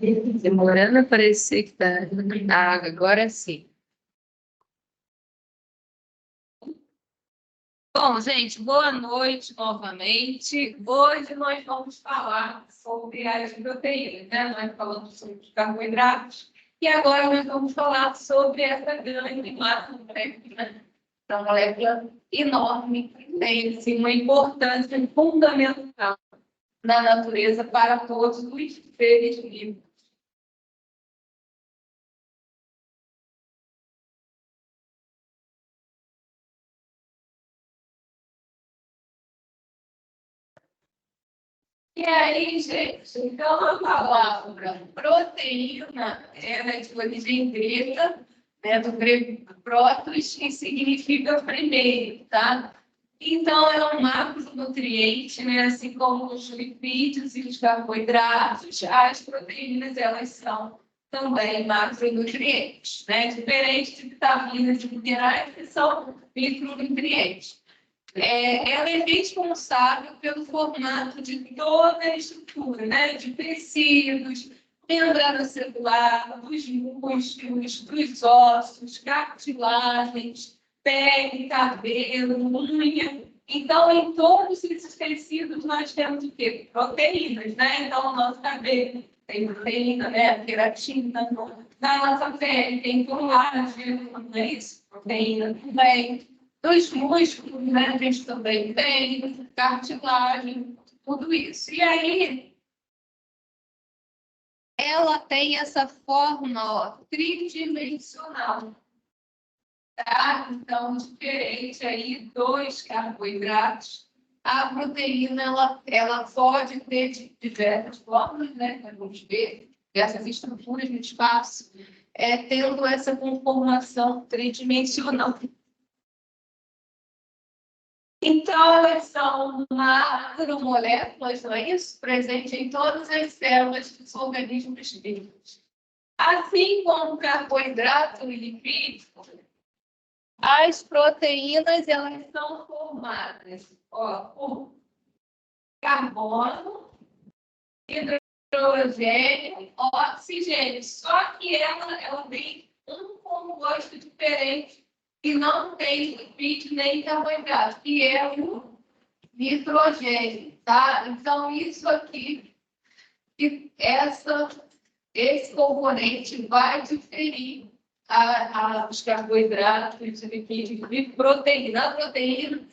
Demorando a aparecer que tá. Ah, agora sim. Bom, gente, boa noite novamente. Hoje nós vamos falar sobre as proteínas, né? Nós falamos sobre os carboidratos e agora nós vamos falar sobre essa grande massa molecular, né? Uma molécula enorme que tem assim, uma importância fundamental na natureza para todos os seres vivos. E aí, gente, então a palavra proteína é de origem grega, né, do grego protos, que significa primeiro, tá? Então, é um macronutriente, né? Assim como os lipídios e os carboidratos, as proteínas, elas são também macronutrientes, né? Diferente de vitaminas e minerais, que são micronutrientes. Ela é responsável pelo formato de toda a estrutura, né? De tecidos, membrana celular, dos músculos, dos ossos, cartilagens, pele, cabelo, unha. Então, em todos esses tecidos, nós temos o quê? Proteínas, né? Então, o nosso cabelo tem proteína, né? Queratina. Na nossa pele tem colágeno, não é isso? Proteína também. Dos músculos, né? A gente também tem cartilagem, tudo isso. E aí, ela tem essa forma, ó, tridimensional, tá? Então, diferente aí dos carboidratos, a proteína, ela pode ter diversas formas, né? Vamos ver, diversas estruturas no espaço, tendo essa conformação tridimensional. Então, elas são macromoléculas, não é isso? Presente em todas as células dos organismos vivos. Assim como carboidrato e lipídio, as proteínas elas são formadas por carbono, hidrogênio, oxigênio. Só que ela tem um composto diferente e não tem lipídio nem carboidrato, que é o nitrogênio, tá? Então, isso aqui, esse componente vai diferir os carboidratos, os lipídios e proteína. A proteína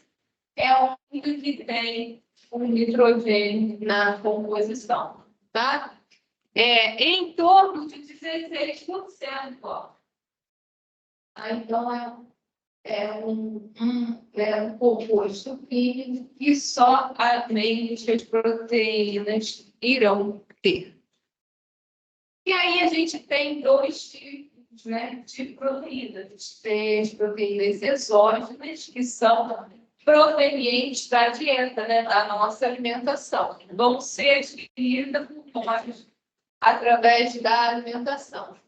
é o único que tem o nitrogênio na composição, tá? Em torno de 16%, ó. Então, um composto químico que só as proteínas irão ter. E aí a gente tem dois tipos, né, de proteínas. Tem as proteínas exógenas, que são provenientes da dieta, né, da nossa alimentação. Vão ser adquiridas por nós através da alimentação.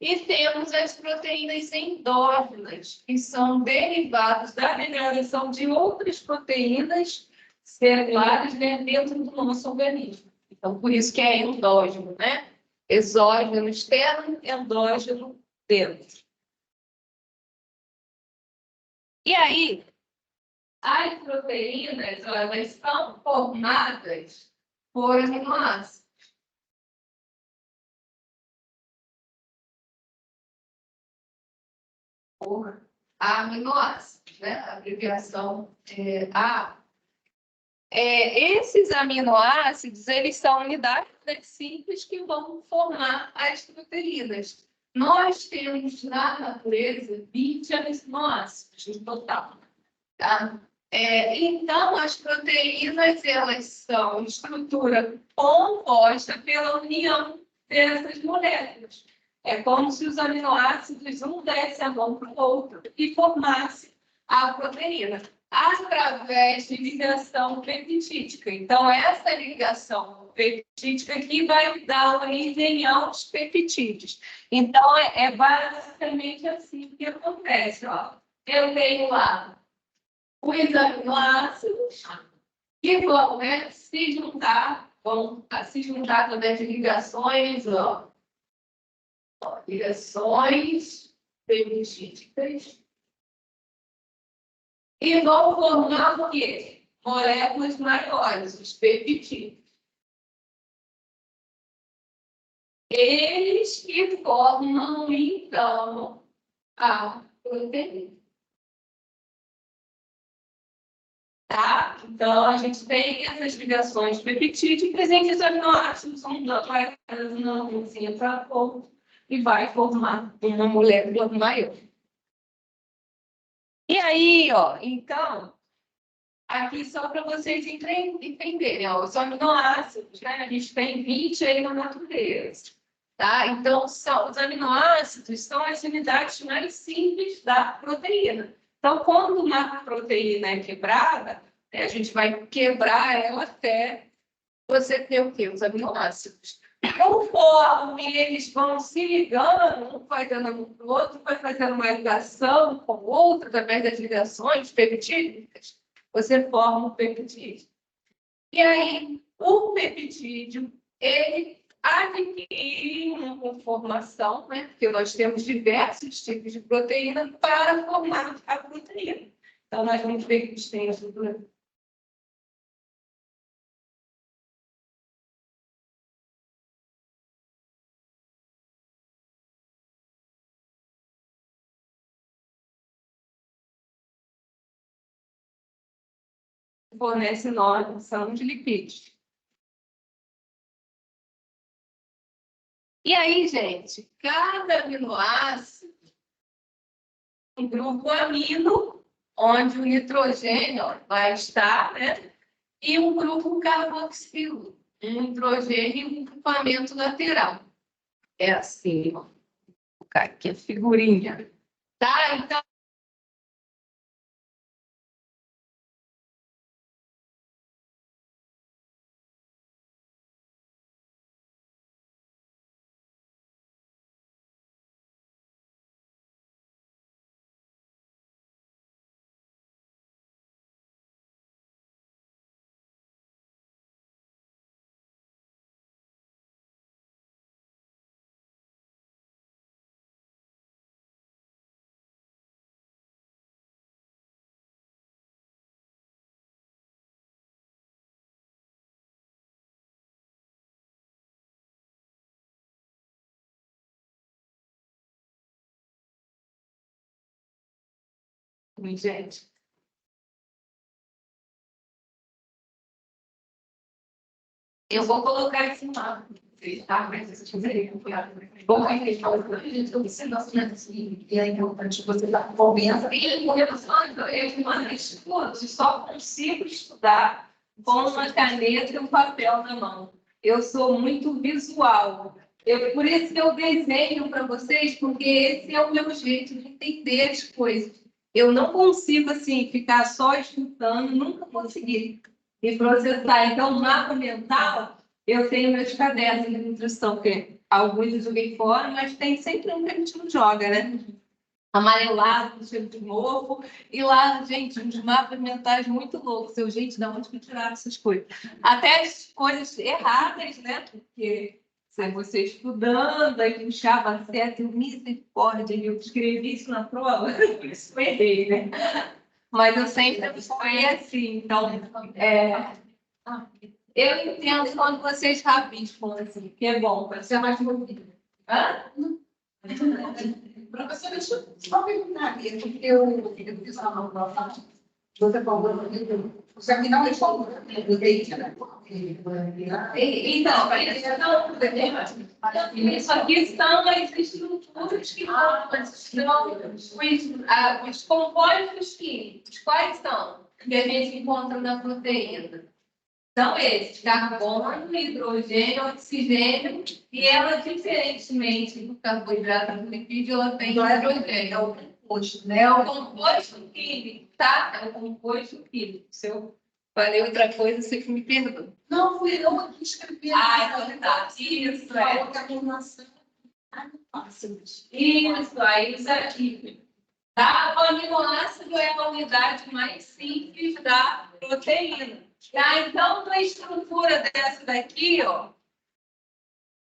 E temos as proteínas endógenas, que são derivados da mineralização de outras proteínas celulares, né, dentro do nosso organismo. Então, por isso que é endógeno, né? Exógeno externo, endógeno dentro. E aí, as proteínas, elas são formadas por aminoácidos. Por aminoácidos, né? A abreviação é A. Esses aminoácidos, eles são unidades simples que vão formar as proteínas. Nós temos na natureza 20 aminoácidos no total, tá? Então, as proteínas, elas são estrutura composta pela união dessas moléculas. É como se os aminoácidos um desse a mão para o outro e formasse a proteína através de ligação peptídica. Então, essa ligação peptídica aqui vai dar origem aos peptídeos. Então, é basicamente assim que acontece. Ó. Eu tenho lá os aminoácidos que vão, né, se juntar vão se juntar através de ligações, ó. Ligações peptídicas. E vão formar o quê? Moléculas maiores, os peptídeos. Eles que formam, então, a proteína. Tá? Então, a gente tem essas ligações peptídicas em que os aminoácidos vai uma mãozinha para fora e vai formar uma molécula maior. E aí, ó, então, aqui só para vocês entenderem, ó, os aminoácidos, né? A gente tem 20 aí na natureza, tá? Então, os aminoácidos são as unidades mais simples da proteína. Então, quando uma proteína é quebrada, a gente vai quebrar ela até você ter o quê? Os aminoácidos. Conforme eles vão se ligando, um vai dando um para o outro, vai fazendo uma ligação com o outro, através das ligações peptídicas, você forma o peptídeo. E aí, o peptídeo, ele adquire uma conformação, né? Porque nós temos diversos tipos de proteína para formar a proteína. Então, nós vamos ver que eles têm a estrutura. Fornece noção de lipídios. E aí, gente, cada aminoácido, um grupo amino, onde o nitrogênio vai estar, né? E um grupo carboxilo, um hidrogênio e um grupamento lateral. É assim, ó. Vou colocar aqui a figurinha. Tá? Então, gente, eu vou colocar esse mapa. Tá? Mas vocês fazeriam. Bom, aí, gente, eu ensino assim, e é importante você estar conversando. E eu só consigo estudar com uma caneta e um papel na mão. Eu sou muito visual. Por isso que eu desenho para vocês, porque esse é o meu jeito de entender as coisas. Eu não consigo, assim, ficar só escutando, nunca consegui me processar. Então, o mapa mental, eu tenho meus cadernos de nutrição, que alguns eu joguei fora, mas tem sempre um que a gente não joga, né? Amarelado, cheio de mofo. E lá, gente, uns mapas mentais muito loucos. Eu, gente, de onde que tiraram essas coisas? Até as coisas erradas, né? Porque você estudando, aí puxava certo, misericórdia, eu escrevi isso na prova, por isso eu errei, né? Mas eu sempre fui assim, então, eu entendo quando vocês rabiscam, assim, que é bom, para ser mais movido. Professora, deixa eu só perguntar aqui, porque eu fiz uma prova, você falou, você me não respondeu, né? Então, isso aqui são as estruturas que os compostos químicos. Quais são que a gente encontra na proteína? São esses: carbono, hidrogênio, oxigênio, e ela, diferentemente do carboidrato do lipídio, ela tem hidrogênio. É o composto, né? É o composto químico, tá? É o composto químico. Se eu falei outra coisa, você que me perdoa. Não, fui eu que escrevi. Então tá. Isso, Isso, aí isso aqui. Tá? O aminoácido é a unidade mais simples da proteína. Tá? Então, uma estrutura dessa daqui, ó,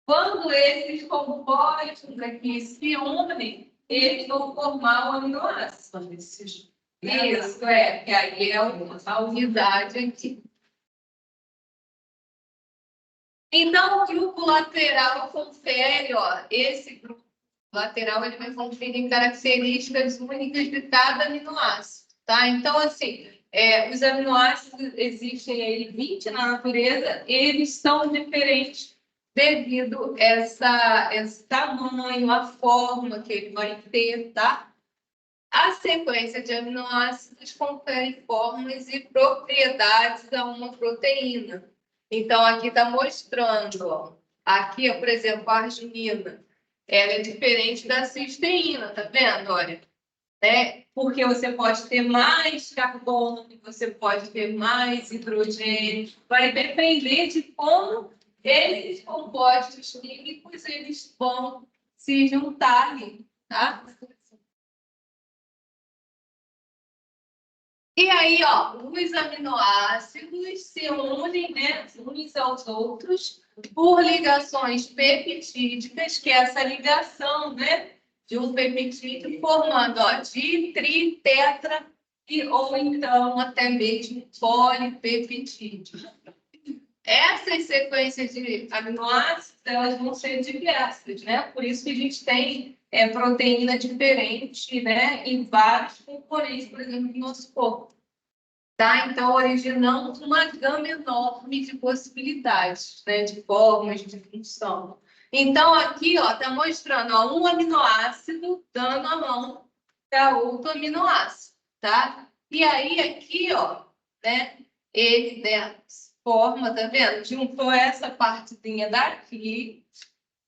quando esses compostos aqui se unem, eles vão formar o aminoácido. Isso, que aí é a unidade aqui. Então, o grupo lateral confere, ó, esse grupo lateral ele vai conferir características únicas de cada aminoácido, tá? Então, assim, os aminoácidos existem aí 20 na natureza, eles são diferentes devido a esse tamanho, a forma que ele vai ter, tá? A sequência de aminoácidos confere formas e propriedades a uma proteína. Então, aqui está mostrando, ó, aqui, ó, por exemplo, a arginina, ela é diferente da cisteína, tá vendo? Olha, né? Porque você pode ter mais carbono, você pode ter mais hidrogênio, vai depender de como esses compostos químicos eles vão se juntar ali, tá? E aí, ó, os aminoácidos se unem, né, uns aos outros por ligações peptídicas, que é essa ligação, né, de um peptídeo formando, ó, di, tri, tetra ou então até mesmo polipeptídeo. Essas sequências de aminoácidos, elas vão ser diversas, né? Por isso que a gente tem proteína diferente, né? Em vários componentes, por exemplo, do nosso corpo. Tá? Então, originando uma gama enorme de possibilidades, né? De formas, de função. Então, aqui, ó, tá mostrando, ó, um aminoácido dando a mão para outro aminoácido, tá? E aí, aqui, ó, né? Ele, né, forma, tá vendo? Juntou essa partezinha daqui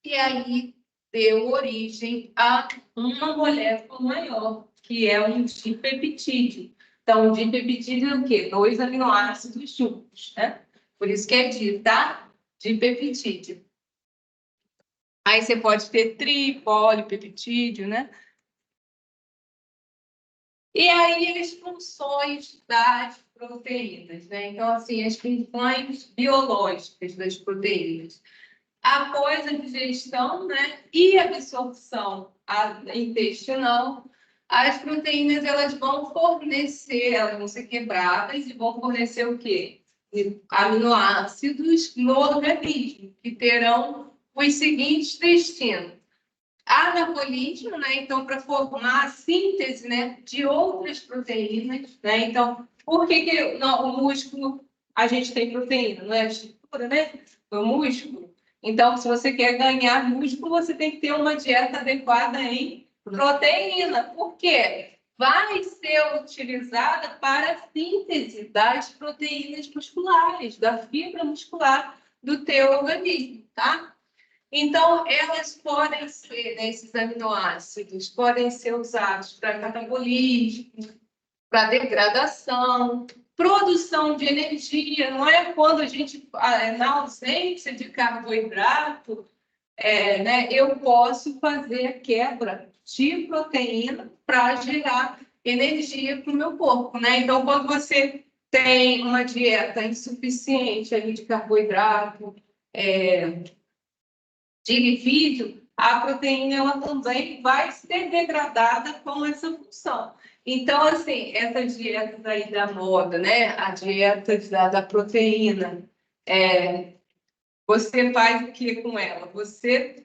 e aí deu origem a uma molécula maior, que é um dipeptídeo. Então, dipeptídeo é o quê? 2 aminoácidos juntos, né? Por isso que é di, tá? Dipeptídeo. Aí você pode ter polipeptídeo, né? E aí as funções das proteínas, né? Então, assim, as funções biológicas das proteínas. Após a digestão, né, e absorção intestinal, as proteínas elas vão fornecer, elas vão ser quebradas e vão fornecer o quê? Aminoácidos no organismo, que terão os seguintes destinos: anabolismo, né? Então, para formar a síntese, né, de outras proteínas, né? Então, por que o músculo a gente tem proteína? Não é a estrutura, né? Do músculo. Então, se você quer ganhar músculo, você tem que ter uma dieta adequada em proteína. Por quê? Vai ser utilizada para a síntese das proteínas musculares, da fibra muscular do teu organismo, tá? Então, elas podem ser, né, esses aminoácidos, podem ser usados para catabolismo, para degradação, produção de energia. Não é quando a gente, na ausência de carboidrato, né, eu posso fazer a quebra de proteína para gerar energia para o meu corpo, né? Então, quando você tem uma dieta insuficiente ali de carboidrato, de lipídio, a proteína ela também vai ser degradada com essa função. Então, assim, essas dietas aí da moda, né? A dieta da proteína, você faz o que com ela? Você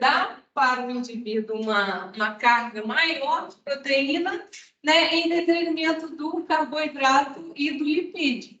dá para o indivíduo uma carga maior de proteína, né, em detrimento do carboidrato e do lipídio.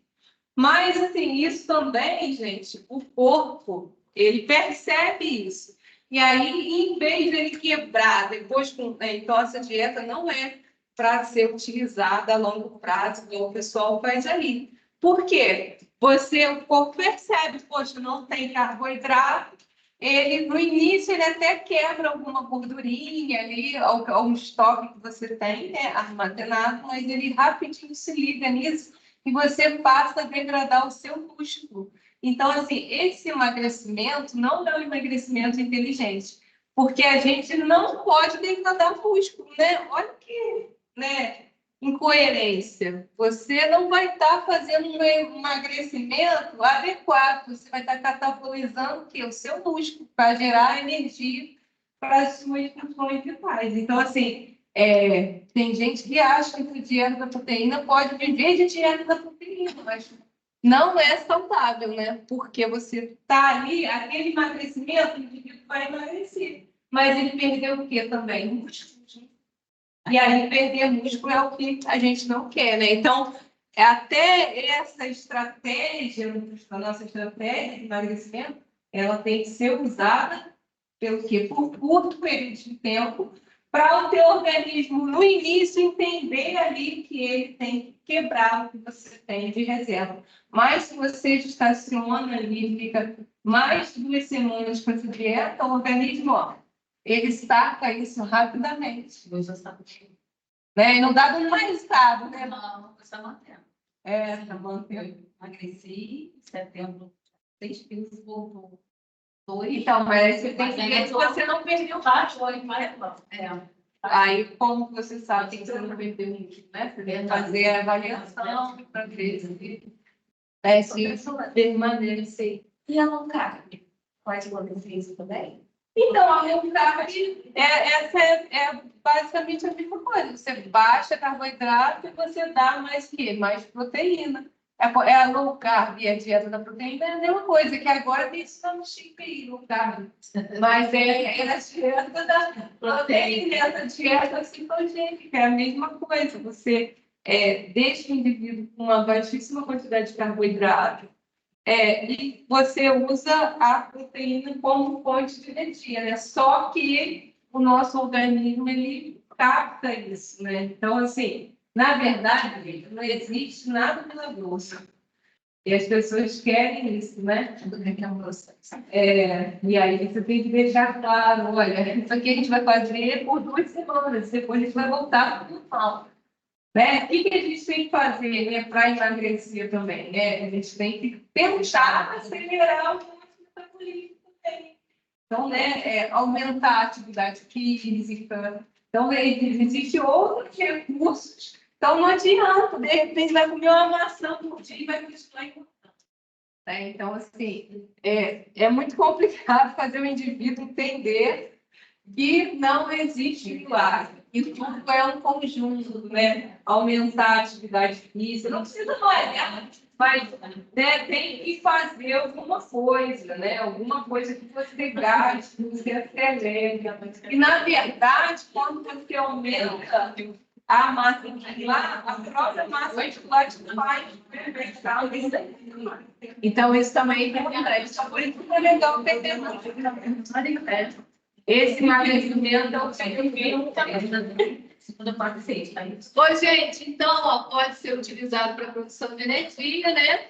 Mas, assim, isso também, gente, o corpo, ele percebe isso. E aí, em vez de ele quebrar, depois, então, essa dieta não é para ser utilizada a longo prazo, como o pessoal faz ali. Por quê? O corpo percebe, poxa, não tem carboidrato, ele, no início, ele até quebra alguma gordurinha ali, algum estoque que você tem, né, armazenado, mas ele rapidinho se liga nisso e você passa a degradar o seu músculo. Então, assim, esse emagrecimento não é um emagrecimento inteligente, porque a gente não pode degradar o músculo, né? Olha que, né? incoerência. Você não vai estar fazendo um emagrecimento adequado. Você vai estar catabolizando o quê? O seu músculo para gerar energia para as suas funções vitais. Então, assim, tem gente que acha que a dieta da proteína pode viver de dieta da proteína, mas não é saudável, né? Porque você está ali, aquele emagrecimento, o indivíduo vai emagrecer. Mas ele perdeu o quê também? Músculo. E aí, perder músculo é o que a gente não quer, né? Então, até essa estratégia, a nossa estratégia de emagrecimento, ela tem que ser usada pelo quê? Por curto período de tempo, para o teu organismo, no início, entender ali que ele tem que quebrar o que você tem de reserva. Mas se você estaciona ali, fica mais de 2 semanas com essa dieta, o organismo, ó, ele saca isso rapidamente. Eu já sabia. Né? E não dá nenhum resultado, né? Não, está mantendo. Está mantendo. Eu emagreci em setembro, 6 quilos, voltou. Então, mas você tem que ver se você não perdeu mais. Aí, como você sabe que você não perdeu muito, né? Você tem que fazer a avaliação para ver se permanece. E a low carb? Pode acontecer isso também? Então, a low carb é basicamente a mesma coisa. Você baixa carboidrato e você dá mais o quê? Mais proteína. A low carb e a dieta da proteína é a mesma coisa, que agora tem isso no chip aí, low carb. Mas é a dieta da proteína, essa dieta citogênica, é a mesma coisa. Você deixa o indivíduo com uma baixíssima quantidade de carboidrato, e você usa a proteína como fonte de energia, né? Só que o nosso organismo, ele capta isso, né? Então, assim, na verdade, gente, não existe nada milagroso. E as pessoas querem isso, né? Tudo bem que é um processo. E aí você tem que deixar claro, olha, isso aqui a gente vai fazer por 2 semanas, depois a gente vai voltar para o normal. Né? O que a gente tem que fazer, né, para emagrecer também? Né? A gente tem que tentar acelerar o nosso metabolismo também. Então, né, aumentar a atividade física. Então, existem outros recursos. Então, não adianta, de repente, vai comer uma maçã por dia e vai continuar engordando. Né? Então, assim, é muito complicado fazer o indivíduo entender que não existe milagre. E tudo é um conjunto, né? Aumentar a atividade física, não precisa malhar, mas tem que fazer alguma coisa, né? Alguma coisa que você gaste, que você acelere. E, na verdade, quando você aumenta a massa muscular, a própria massa muscular te faz perfeição. Então, isso também é importante. Por isso que é legal perder muito. Esse emagrecimento é o segunda parte 6, tá? Ô, gente, então, ó, pode ser utilizado para produção de energia, né?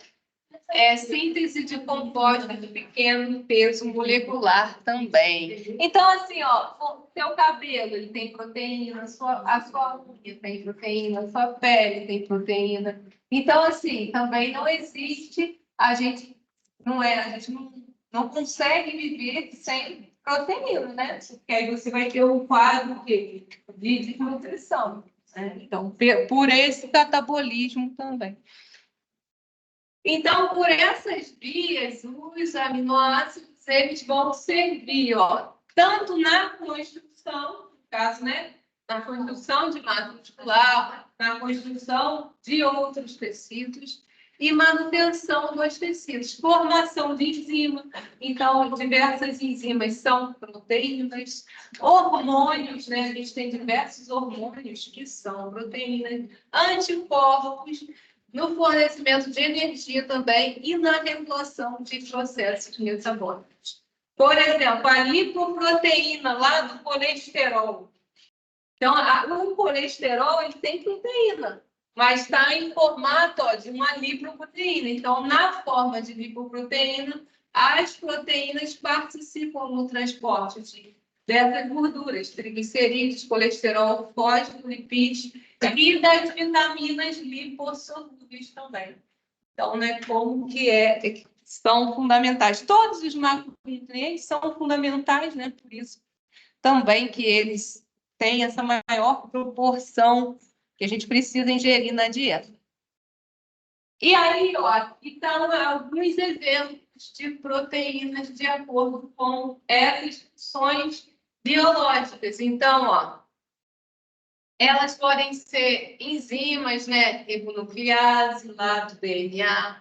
Síntese de compostos de pequeno peso molecular também. Então, assim, ó, o seu cabelo, ele tem proteína, a sua unha tem proteína, a sua pele tem proteína. Então, assim, também não existe, a gente não consegue viver sem proteína, né? Porque aí você vai ter um quadro de desnutrição. Né? Então, por esse catabolismo também. Então, por essas vias, os aminoácidos, eles vão servir, ó, tanto na construção, no caso, né? Na construção de massa muscular, na construção de outros tecidos e manutenção dos tecidos, formação de enzima. Então, diversas enzimas são proteínas, hormônios, né? A gente tem diversos hormônios que são proteínas, anticorpos, no fornecimento de energia também e na regulação de processos metabólicos. Por exemplo, a lipoproteína lá do colesterol. Então, o colesterol ele tem proteína, mas está em formato de uma lipoproteína. Então, na forma de lipoproteína, as proteínas participam no transporte dessas gorduras, triglicerídeos, colesterol, fósforo, lipídios e das vitaminas lipossolúveis também. Então, né, como que são fundamentais. Todos os macronutrientes são fundamentais, né? Por isso também que eles têm essa maior proporção que a gente precisa ingerir na dieta. E aí, ó, então, alguns exemplos de proteínas de acordo com essas funções biológicas. Então, ó, elas podem ser enzimas, né? Ribonuclease, lá do DNA,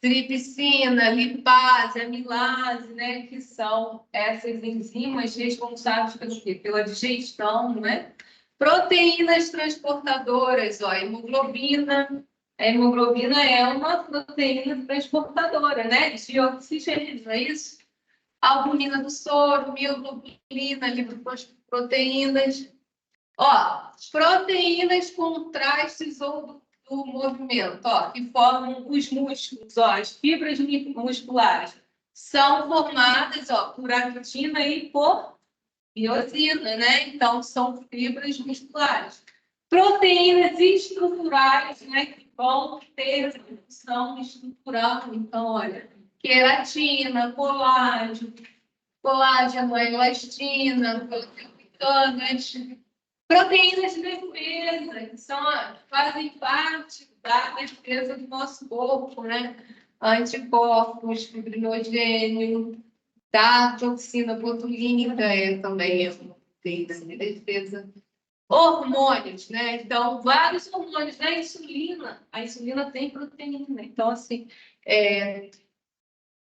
tripsina, lipase, amilase, né? Que são essas enzimas responsáveis pelo quê? Pela digestão, né? Proteínas transportadoras, ó, hemoglobina. A hemoglobina é uma proteína transportadora, né? De oxigênio, não é isso? Albumina do soro, mioglobina, lipoproteínas. Ó, proteínas contrastes ou do movimento, ó, que formam os músculos, ó, as fibras musculares são formadas, ó, por actina e por miosina, né? Então, são fibras musculares. Proteínas estruturais, né, que vão ter função estrutural. Então, olha, queratina, colágeno, elastina, proteínas, proteínas de defesa, que fazem parte da defesa do nosso corpo, né? Anticorpos, fibrinogênio, da toxina botulínica também é uma proteína de defesa. Hormônios, né? Então, vários hormônios, né? A insulina tem proteína. Então, assim,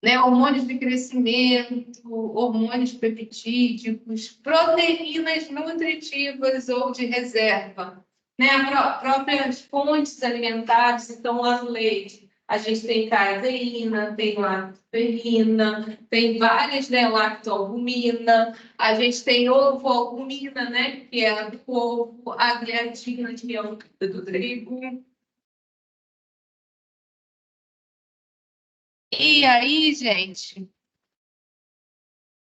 né? Hormônios de crescimento, hormônios peptídicos, proteínas nutritivas ou de reserva, né? Próprias fontes alimentares, então, lá no leite. A gente tem caseína, tem lactoferrina, tem várias, né? Lactoalbumina, a gente tem ovoalbumina, né? Que é a do ovo, a gliadina, que é do trigo. E aí, gente,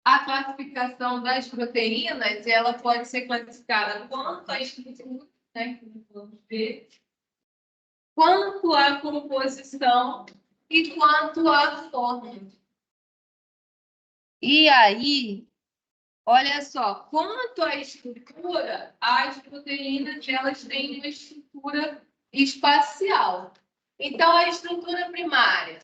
a classificação das proteínas, ela pode ser classificada quanto à estrutura, né? Que vamos ver, quanto à composição e quanto à forma. E aí, olha só, quanto à estrutura, as proteínas elas têm uma estrutura espacial. Então, a estrutura primária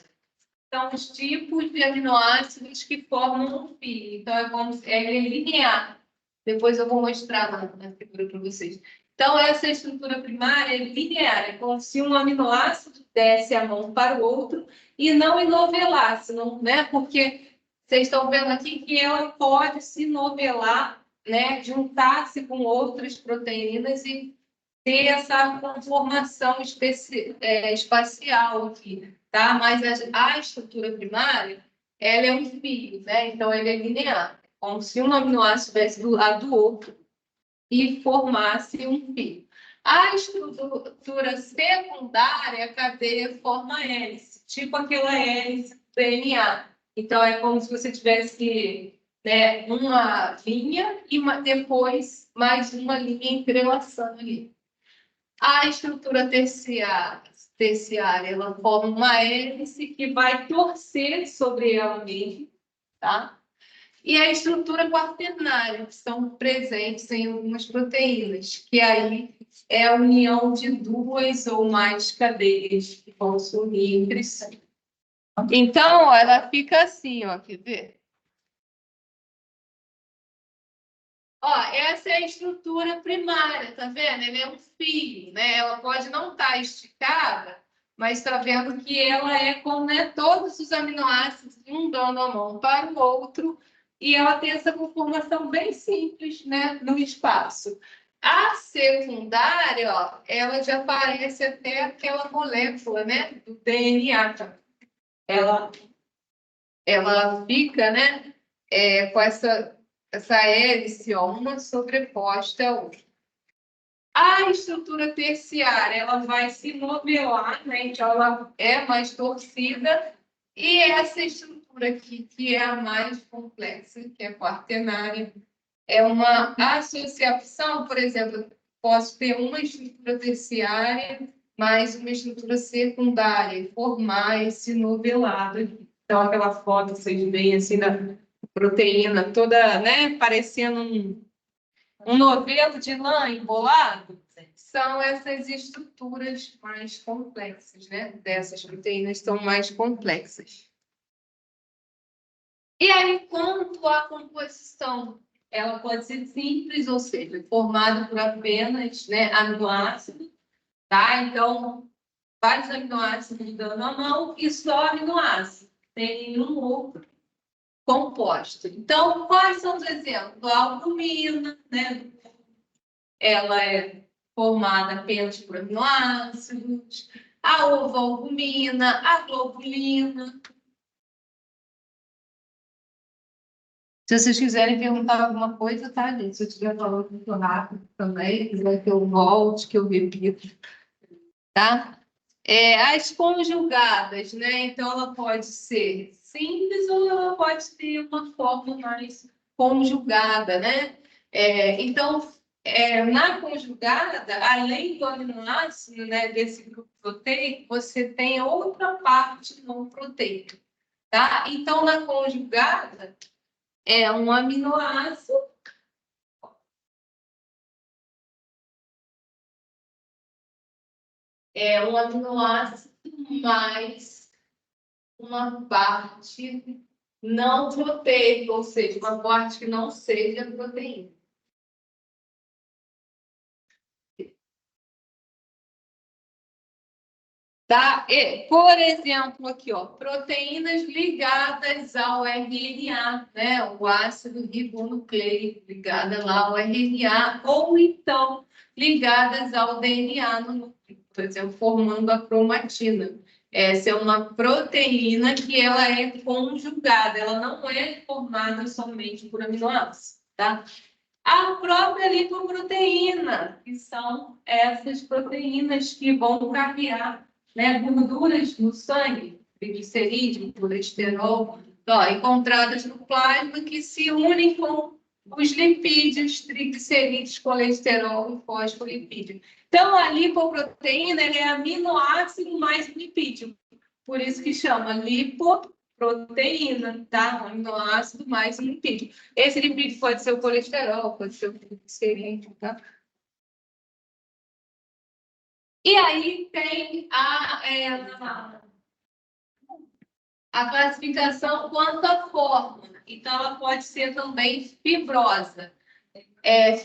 são os tipos de aminoácidos que formam um fio. Então, é linear. Depois eu vou mostrar na figura para vocês. Então, essa estrutura primária é linear, é como se um aminoácido desse a mão para o outro e não enovelasse, não, né? Porque vocês estão vendo aqui que ela pode se novelar, né? Juntar-se com outras proteínas e ter essa conformação espacial aqui, tá? Mas a estrutura primária, ela é um fio, né? Então, ele é linear, como se um aminoácido estivesse do lado do outro e formasse um fio. A estrutura secundária, a cadeia forma hélice, tipo aquela hélice do DNA. Então, é como se você tivesse, né, uma linha e depois mais uma linha entrelaçando ali. A estrutura terciária, ela forma uma hélice que vai torcer sobre ela mesma, tá? E a estrutura quaternária, que são presentes em algumas proteínas, que aí é a união de duas ou mais cadeias que vão se unir entre si. Então, ela fica assim, ó, quer ver? Ó, essa é a estrutura primária, tá vendo? Ela é um fio, né? Ela pode não estar esticada, mas está vendo que ela é com, né, todos os aminoácidos um dando a mão para o outro, e ela tem essa conformação bem simples, né, no espaço. A secundária, ó, ela já parece até aquela molécula, né, do DNA. Ela fica, né, com essa hélice, ó, uma sobreposta à outra. A estrutura terciária, ela vai se novelar, né? Então, ela é mais torcida. E essa estrutura aqui, que é a mais complexa, que é a quaternária, é uma associação, por exemplo, posso ter uma estrutura terciária mais uma estrutura secundária, e formar esse novelado aqui. Então, aquela foto que vocês veem assim da proteína toda, né, parecendo um novelo de lã embolado, são essas estruturas mais complexas, né? Dessas proteínas são mais complexas. E aí, quanto à composição, ela pode ser simples, ou seja, formada por apenas, né, aminoácidos, tá? Então, vários aminoácidos dando a mão e só aminoácido, tem nenhum outro composto. Então, quais são os exemplos? A albumina, né? Ela é formada apenas por aminoácidos, a ovalbumina, a globulina. Se vocês quiserem perguntar alguma coisa, tá, gente? Se eu estiver falando muito rápido também, quiser que eu volte, que eu repito, tá? As conjugadas, né? Então, ela pode ser simples ou ela pode ter uma forma mais conjugada, né? Então, na conjugada, além do aminoácido, né, desse grupo proteico, você tem outra parte não proteica, tá? Então, na conjugada, é um aminoácido mais uma parte não proteica, ou seja, uma parte que não seja proteína. Tá? Por exemplo, aqui, ó, proteínas ligadas ao RNA, né? O ácido ribonucleico ligada lá ao RNA, ou então ligadas ao DNA no núcleo, por exemplo, formando a cromatina. Essa é uma proteína que ela é conjugada, ela não é formada somente por aminoácidos, tá? A própria lipoproteína, que são essas proteínas que vão carregar, né, gorduras no sangue, triglicerídeo, colesterol, encontradas no plasma, que se unem com os lipídios, triglicerídeos, colesterol e fosfolipídio. Então, a lipoproteína é aminoácido mais lipídio, por isso que chama lipoproteína, tá? Um aminoácido mais lipídio. Esse lipídio pode ser o colesterol, pode ser o triglicerídeo, tá? E aí tem a classificação quanto à forma. Então, ela pode ser também fibrosa.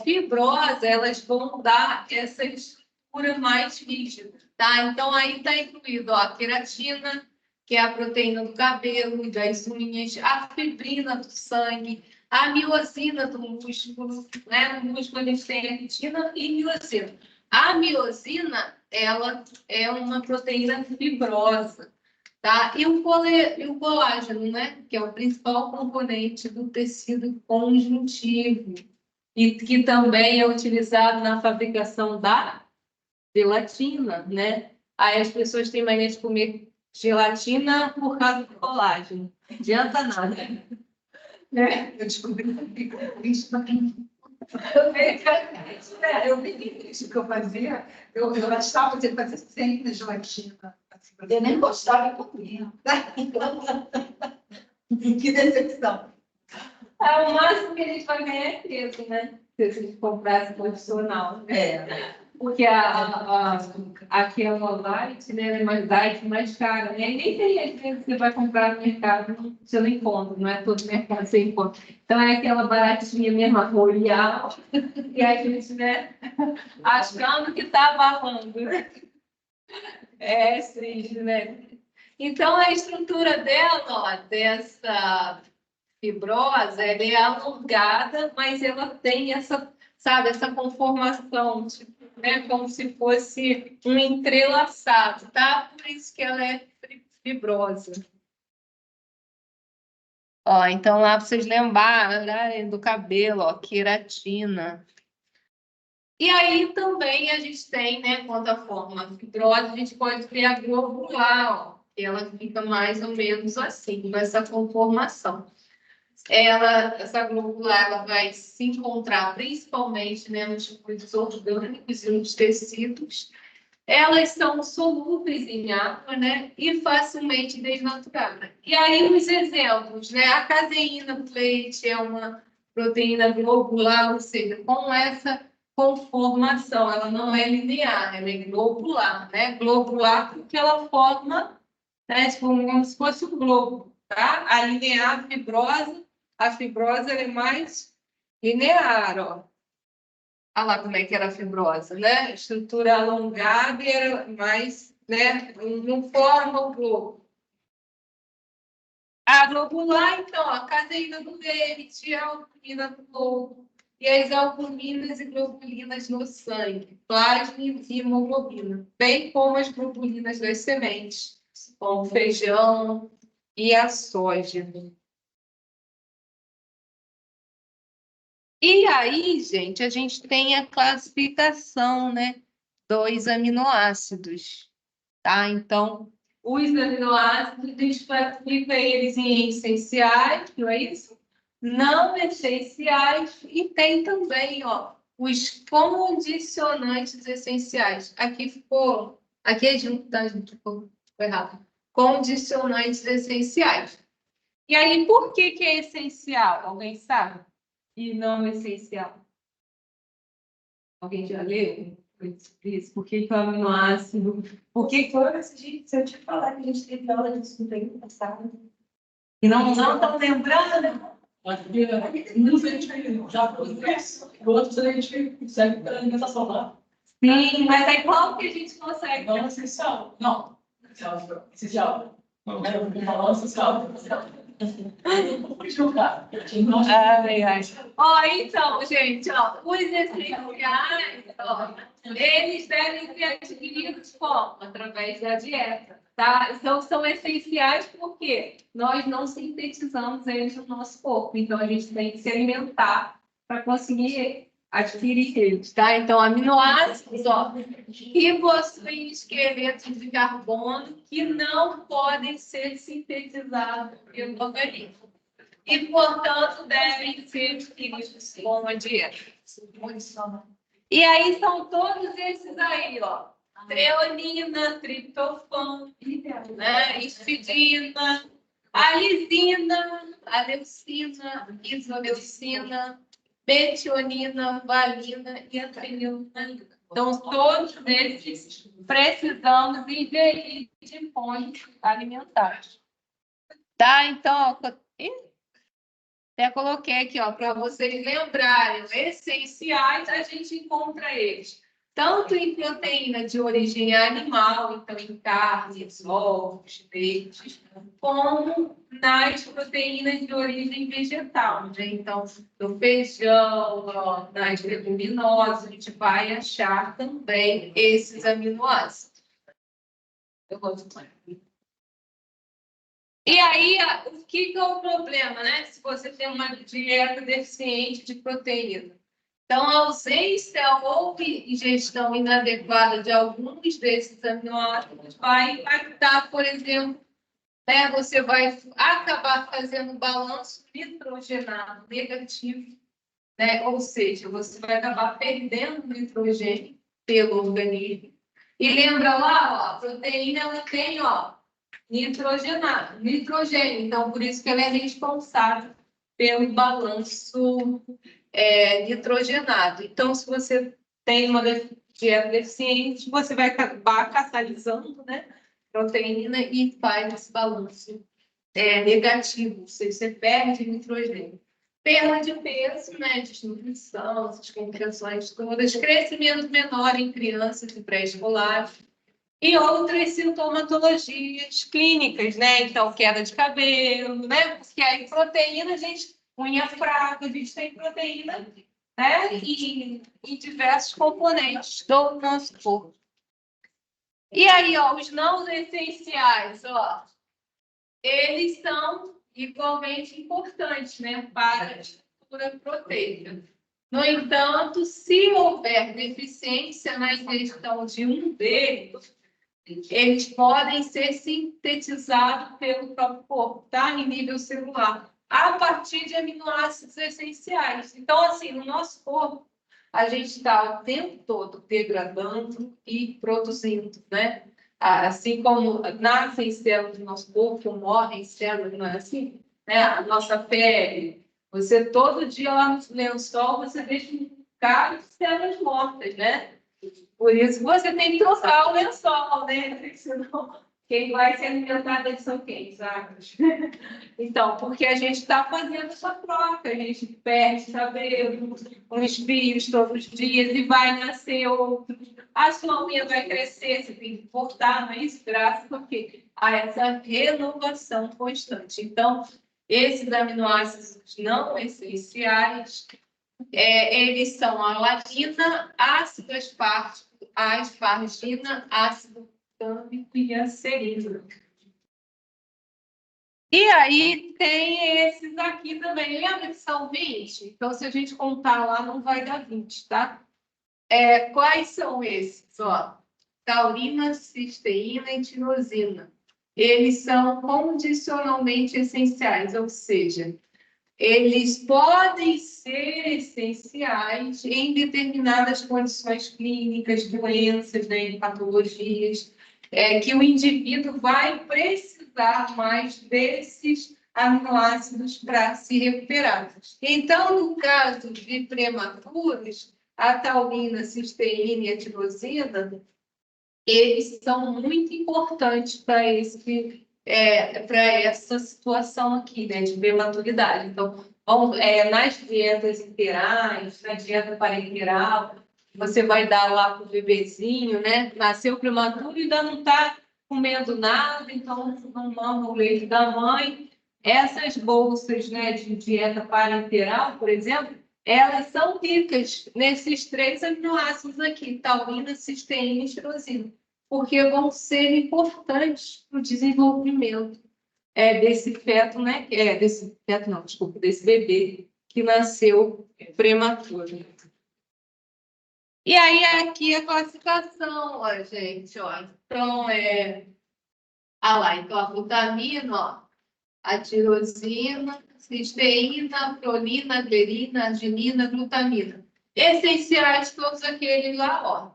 Fibrosa, elas vão dar essa estrutura mais rígida, tá? Então, aí está incluído a queratina, que é a proteína do cabelo e das unhas, a fibrina do sangue, a miosina do músculo, né? No músculo a gente tem a quitina e miosina. A miosina, ela é uma proteína fibrosa, tá? E o colágeno, né? Que é o principal componente do tecido conjuntivo e que também é utilizado na fabricação da gelatina, né? Aí as pessoas têm mania de comer gelatina por causa do colágeno. Não adianta nada. Né? Eu descobri isso eu vi isso que eu fazia. Eu achava de fazer sempre gelatina. Eu nem gostava de comer. Que decepção. O máximo que a gente vai ganhar é peso, né? Se a gente comprasse profissional. Porque aquela light, né, é mais light, mais cara, né? E nem tem, às vezes, você vai comprar no mercado, você não encontra, não é todo mercado que você encontra. Então, é aquela baratinha mesmo, a Royal, e a gente, né, achando que está balando. Triste, né? Então, a estrutura dela, ó, dessa fibrosa, ela é alongada, mas ela tem essa, sabe, essa conformação, tipo, né, como se fosse um entrelaçado, tá? Por isso que ela é fibrosa. Ó, então lá para vocês lembrarem do cabelo, ó, queratina. E aí também a gente tem, né, quanto à forma fibrosa, a gente pode ter a globular, ó, que ela fica mais ou menos assim, com essa conformação. Essa globular, ela vai se encontrar principalmente, né, nos fluidos orgânicos e nos tecidos. Elas são solúveis em água, né, e facilmente desnaturadas. E aí os exemplos, né, a caseína do leite é uma proteína globular, ou seja, com essa conformação, ela não é linear, ela é globular, né? Globular porque ela forma, né, como se fosse um globo, tá? A linear, a fibrosa ela é mais linear, ó. Olha lá como é que era a fibrosa, né? Estrutura alongada e era mais, né? Não forma o globo. A globular, então, a caseína do leite, a albumina do globo, e as albuminas e globulinas no sangue, plasma e hemoglobina, bem como as globulinas das sementes, como o feijão e a soja. E aí, gente, a gente tem a classificação, né, dos aminoácidos, tá? Então, os aminoácidos, a gente classifica eles em essenciais, não é isso? Não essenciais, e tem também, ó, os condicionantes essenciais. Aqui é junto, tá, gente? Ficou errado. Condicionantes essenciais. E aí, por que é essencial? Alguém sabe? E não essencial. Alguém já leu isso? Por que o aminoácido? Por que Se eu te falar que a gente teve aula disso no tempo passado. e não estão lembrando? Acho que muitos a gente já fez, outros a gente consegue pela alimentação lá. Sim, mas aí qual que a gente consegue? Não é essencial. Não. Essencial. Não, era porque falar essencial. Ai, ai. Ó, então, gente, ó, os essenciais, ó, eles devem ser adquiridos como? Através da dieta, tá? Então, são essenciais porque nós não sintetizamos eles no nosso corpo. Então, a gente tem que se alimentar para conseguir adquirir eles, tá? Então, aminoácidos, ó, que possuem esqueletos de carbono que não podem ser sintetizados pelo organismo. E, portanto, devem ser adquiridos com a dieta. E aí são todos esses aí, ó. Treonina, triptofano, né? Histidina, a lisina, a leucina, isoleucina, metionina, valina e a fenillanina. Então, todos esses precisamos ingerir de fontes alimentares. Tá? Então, ó, até coloquei aqui, ó, para vocês lembrarem, essenciais, a gente encontra eles tanto em proteína de origem animal, então em carnes, ovos, leites, como nas proteínas de origem vegetal, né? Então, no feijão, ó, nas leguminosas, a gente vai achar também esses aminoácidos. Eu gosto mais. E aí, o que é o problema, né? Se você tem uma dieta deficiente de proteína. Então, a ausência ou ingestão inadequada de alguns desses aminoácidos vai impactar, por exemplo, né? Você vai acabar fazendo um balanço nitrogenado negativo, né? Ou seja, você vai acabar perdendo nitrogênio pelo organismo. E lembra lá, ó, a proteína ela tem, ó, nitrogênio. Então, por isso que ela é responsável pelo balanço nitrogenado. Então, se você tem uma dieta deficiente, você vai acabar catalisando, né, proteína e faz esse balanço negativo, ou seja, você perde nitrogênio. Perda de peso, né, desnutrição, essas complicações todas, crescimento menor em crianças e pré-escolares, e outras sintomatologias clínicas, né? Então, queda de cabelo, né? Porque aí proteína, a gente, unha fraca, a gente tem proteína, né? E diversos componentes do nosso corpo. E aí, ó, os não essenciais, ó, eles são igualmente importantes, né? Para a estrutura proteica. No entanto, se houver deficiência na ingestão de um deles, eles podem ser sintetizados pelo próprio corpo, tá? Em nível celular, a partir de aminoácidos essenciais. Então, assim, no nosso corpo, a gente está o tempo todo degradando e produzindo, né? Assim como nascem células do nosso corpo, morrem células, não é assim? Né? A nossa pele, você todo dia lá no lençol, você deixa certificado de células mortas, né? Por isso você tem que trocar o lençol, né? Porque senão quem vai se alimentar deles são quem, sabe? Então, porque a gente está fazendo essa troca, a gente perde cabelo, uns fios todos os dias e vai nascer outros. A sua unha vai crescer, você tem que cortar, não é isso? Graças porque a essa renovação constante. Então, esses aminoácidos não essenciais, eles são a alanina, ácido aspargina, ácido glutâmico e a serina. E aí tem esses aqui também. Lembra que são 20? Então, se a gente contar lá, não vai dar 20, tá? Quais são esses? Ó, taurina, cisteína e tirosina. Eles são condicionalmente essenciais, ou seja, eles podem ser essenciais em determinadas condições clínicas, doenças, né, patologias, que o indivíduo vai precisar mais desses aminoácidos para se recuperar. Então, no caso de prematuros, a taurina, cisteína e a tirosina, eles são muito importantes para essa situação aqui, né, de prematuridade. Então, nas dietas interais, na dieta parenteral, você vai dar lá para o bebezinho, né? Nasceu prematuro e ainda não está comendo nada, então não mama o leite da mãe. Essas bolsas, né, de dieta parenteral, por exemplo, elas são ricas nesses 3 aminoácidos aqui, taurina, cisteína e tirosina, porque vão ser importantes para o desenvolvimento desse feto, né? Desse feto não, desculpa, desse bebê que nasceu prematuro. E aí aqui a classificação, ó, gente, ó. Então então a glutamina, ó, a tirosina, cisteína, prolina, aderina, arginina, glutamina. Essenciais todos aqueles lá, ó,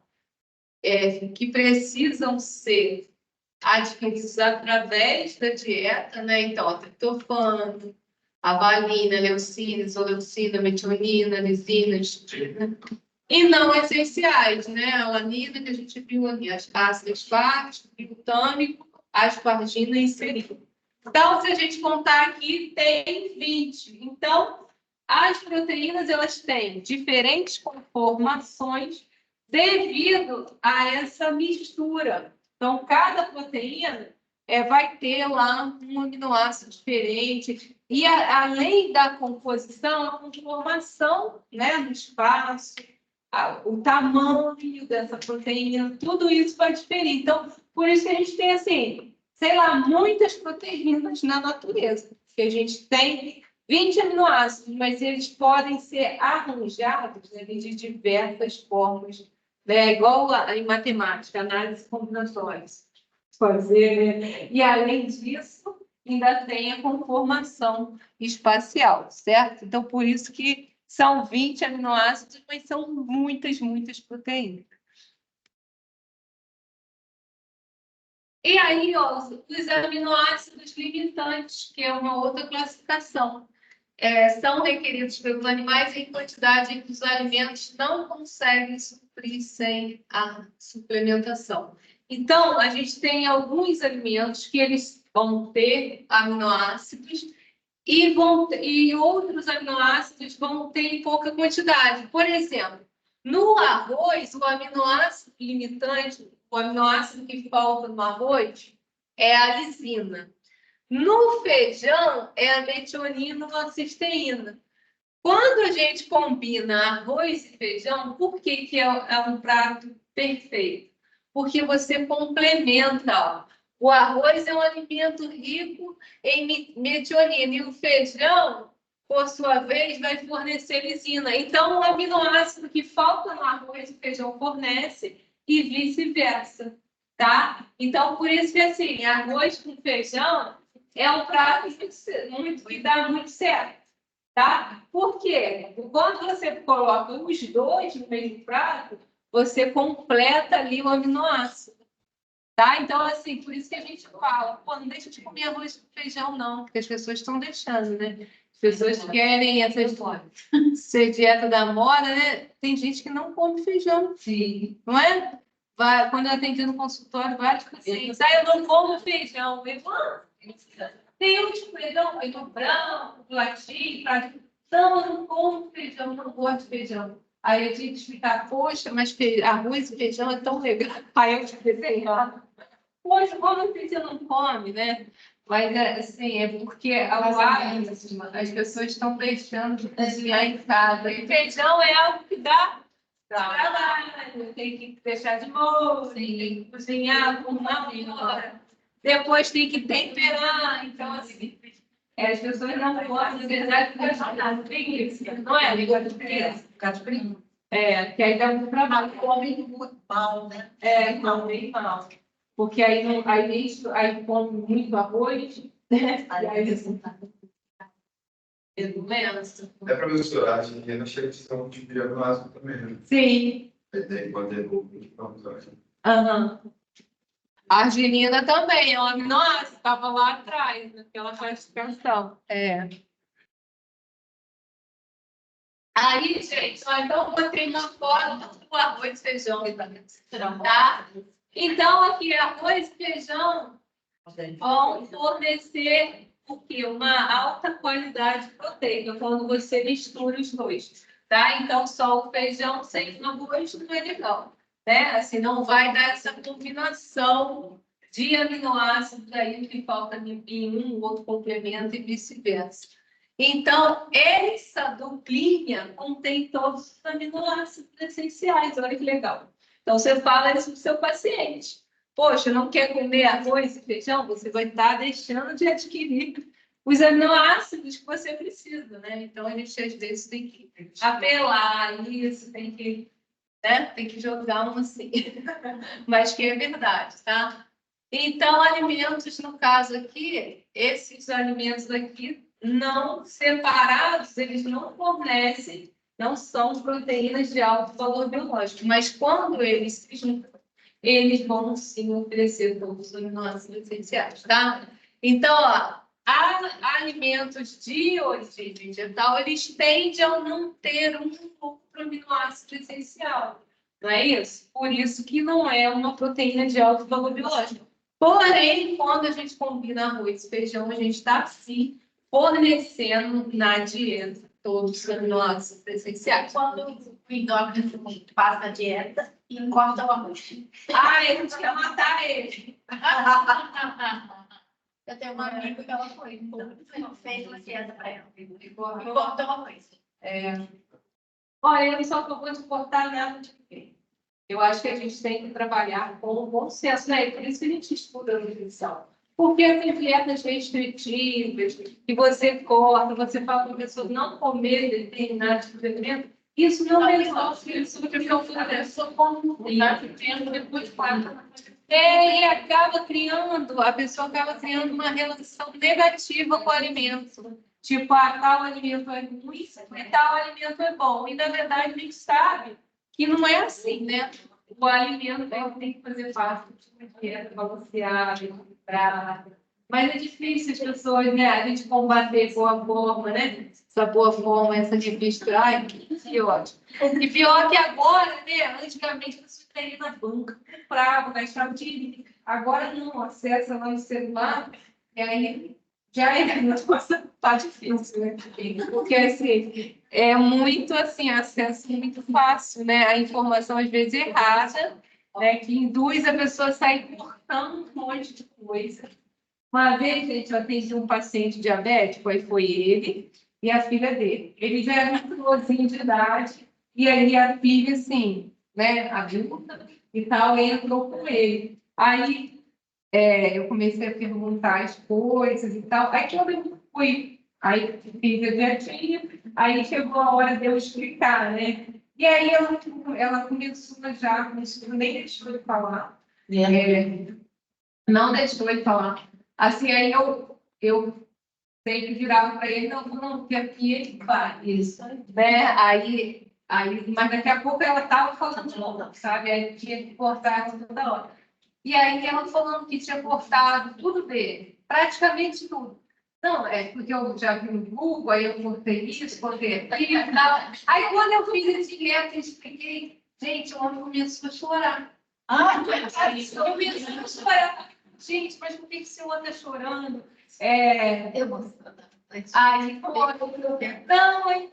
que precisam ser adquiridos através da dieta, né? Então, a triptofano, a valina, leucina, isoleucina, metionina, lisina, histina. E não essenciais, né? A alanina, que a gente viu ali, as ácidos aspargos, glutâmico, aspargina e serina. Então, se a gente contar aqui, tem 20. Então, as proteínas, elas têm diferentes conformações devido a essa mistura. Então, cada proteína vai ter lá um aminoácido diferente. E, além da composição, a conformação, né, no espaço, o tamanho dessa proteína, tudo isso vai diferir. Então, por isso que a gente tem, assim, sei lá, muitas proteínas na natureza. Que a gente tem 20 aminoácidos, mas eles podem ser arranjados, né, de diversas formas, né? Igual em matemática, análise combinatória. Fazer, né? E, além disso, ainda tem a conformação espacial, certo? Então, por isso que são 20 aminoácidos, mas são muitas, muitas proteínas. E aí, ó, os aminoácidos limitantes, que é uma outra classificação, são requeridos pelos animais em quantidade em que os alimentos não conseguem suprir sem a suplementação. Então, a gente tem alguns alimentos que eles vão ter aminoácidos e outros aminoácidos vão ter em pouca quantidade. Por exemplo, no arroz, o aminoácido limitante, o aminoácido que falta no arroz é a lisina. No feijão, é a metionina ou a cisteína. Quando a gente combina arroz e feijão, por que é um prato perfeito? Porque você complementa. O arroz é um alimento rico em metionina e o feijão, por sua vez, vai fornecer lisina. Então, o aminoácido que falta no arroz, o feijão fornece e vice-versa, tá? Então, por isso que, assim, arroz com feijão é um prato que dá muito certo, tá? Por quê? Quando você coloca os dois no mesmo prato, você completa ali o aminoácido, tá? Então, assim, por isso que a gente fala, pô, não deixa de comer arroz com feijão, não, porque as pessoas estão deixando, né? As pessoas querem ser dieta da moda, né? Tem gente que não come feijão, Sim. não é? Quando eu atendi no consultório, vários pacientes, eu não como feijão. Eu falo, tem outro feijão branco, latim, não, eu não como feijão, não gosto de feijão. Aí eu tive que explicar, poxa, mas arroz e feijão é tão legal. Aí eu expliquei, poxa, como feijão não come, né? Mas, assim, é porque as pessoas estão deixando de cozinhar em casa. E feijão é algo que dá trabalho, tem que deixar de molho, tem que cozinhar por uma hora. Depois tem que temperar. Então, assim, as pessoas não gostam, na verdade, de preguiça, não é? Negócio de preguiça. Que aí dá muito trabalho. Comem muito mal, né? Comem mal. Porque aí come muito arroz, né? E aí assim, É para misturar, a higiene chega de ser um tipo de aminoácido também, né? sim. Tem quando Aham. A arginina também é um aminoácido, estava lá atrás, naquela classificação. Aí, gente, então botei uma foto do arroz e feijão, tá? Então, aqui, arroz e feijão vão fornecer o quê? Uma alta qualidade proteica quando você mistura os dois, tá? Então, só o feijão sem o arroz não é legal, né? Assim, não vai dar essa combinação de aminoácidos aí que falta em um outro complemento e vice-versa. Então, essa duplinha contém todos os aminoácidos essenciais. Olha que legal. Então, você fala isso para o seu paciente. Poxa, não quer comer arroz e feijão? Você vai estar deixando de adquirir os aminoácidos que você precisa, né? Então, a gente, às vezes, tem que apelar isso, tem que jogar um assim. Mas que é verdade, tá? Então, alimentos, no caso aqui, esses alimentos aqui, não separados, eles não fornecem, não são proteínas de alto valor biológico, mas quando eles se juntam, eles vão sim oferecer todos os aminoácidos essenciais, tá? Então, ó, alimentos de origem vegetal, eles tendem a não ter um outro aminoácido essencial, não é isso? Por isso que não é uma proteína de alto valor biológico. Porém, quando a gente combina arroz e feijão, a gente está sim fornecendo na dieta todos os aminoácidos essenciais. Quando o endócrino faz a dieta e corta o arroz. A gente quer matar ele. Eu tenho uma amiga que ela fez uma dieta para ela. E cortou o arroz. Olha, eu só estou de cortar nada de ninguém. Eu acho que a gente tem que trabalhar com o bom senso, né? Por isso que a gente estuda a nutrição. Porque tem dietas restritivas, que você corta, você fala para a pessoa não comer determinado tipo de alimento, isso não resolve isso, porque eu fui a pessoa comendo depois para. E a pessoa acaba criando uma relação negativa com o alimento. Tipo, tal alimento é ruim e tal alimento é bom. E, na verdade, a gente sabe que não é assim, né? O alimento tem que fazer parte de uma dieta balanceada, equilibrada. Mas é difícil as pessoas, né? A gente combater boa forma, né? Essa boa forma, essa difícil. Ai, que ótimo. E pior que agora, né? Antigamente você ia na banca, comprava, gastava dinheiro. Agora não, acessa lá no celular e aí já é, nossa, tá difícil, né? Porque assim, é muito assim, acesso muito fácil, né? A informação às vezes errada, né? Que induz a pessoa a sair cortando um monte de coisa. Uma vez, gente, eu atendi um paciente diabético, aí foi ele e a filha dele. Ele já era muito novinho de idade, e aí a filha, assim, né, adulta e tal, entrou com ele. Aí eu comecei a perguntar as coisas e tal. Aí quando eu fui, aí fiz a dietinha, aí chegou a hora de eu explicar, né? E aí ela começou, nem deixou de falar. Não deixou de falar. Assim, aí eu sempre virava para ele, não, que aqui ele vai. Isso. Né? Mas daqui a pouco ela estava falando de novo, sabe? Aí tinha que cortar toda hora. E aí ela falando que tinha cortado tudo dele, praticamente tudo. Não, é porque eu já vi no Google, aí eu botei isso, botei aquilo e tal. Aí quando eu fiz esse dieta, eu expliquei, gente, o homem começou a chorar. Ah, Começou a chorar. Gente, mas por que esse homem está chorando? Aí, não, aí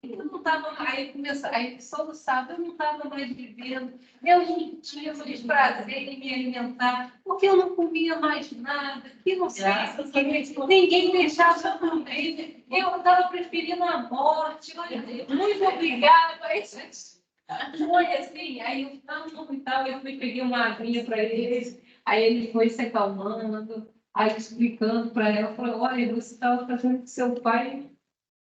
eu não estava mais, aí soluçava, eu não estava mais vivendo, eu não tinha mais prazer em me alimentar, porque eu não comia mais nada, que não sei, ninguém deixava eu comer, eu estava preferindo a morte, olha, muito obrigada, foi assim, aí eu não e tal, eu fui peguei uma aguinha para eles, aí ele foi se acalmando, aí explicando para ela, falou, olha, você estava fazendo com seu pai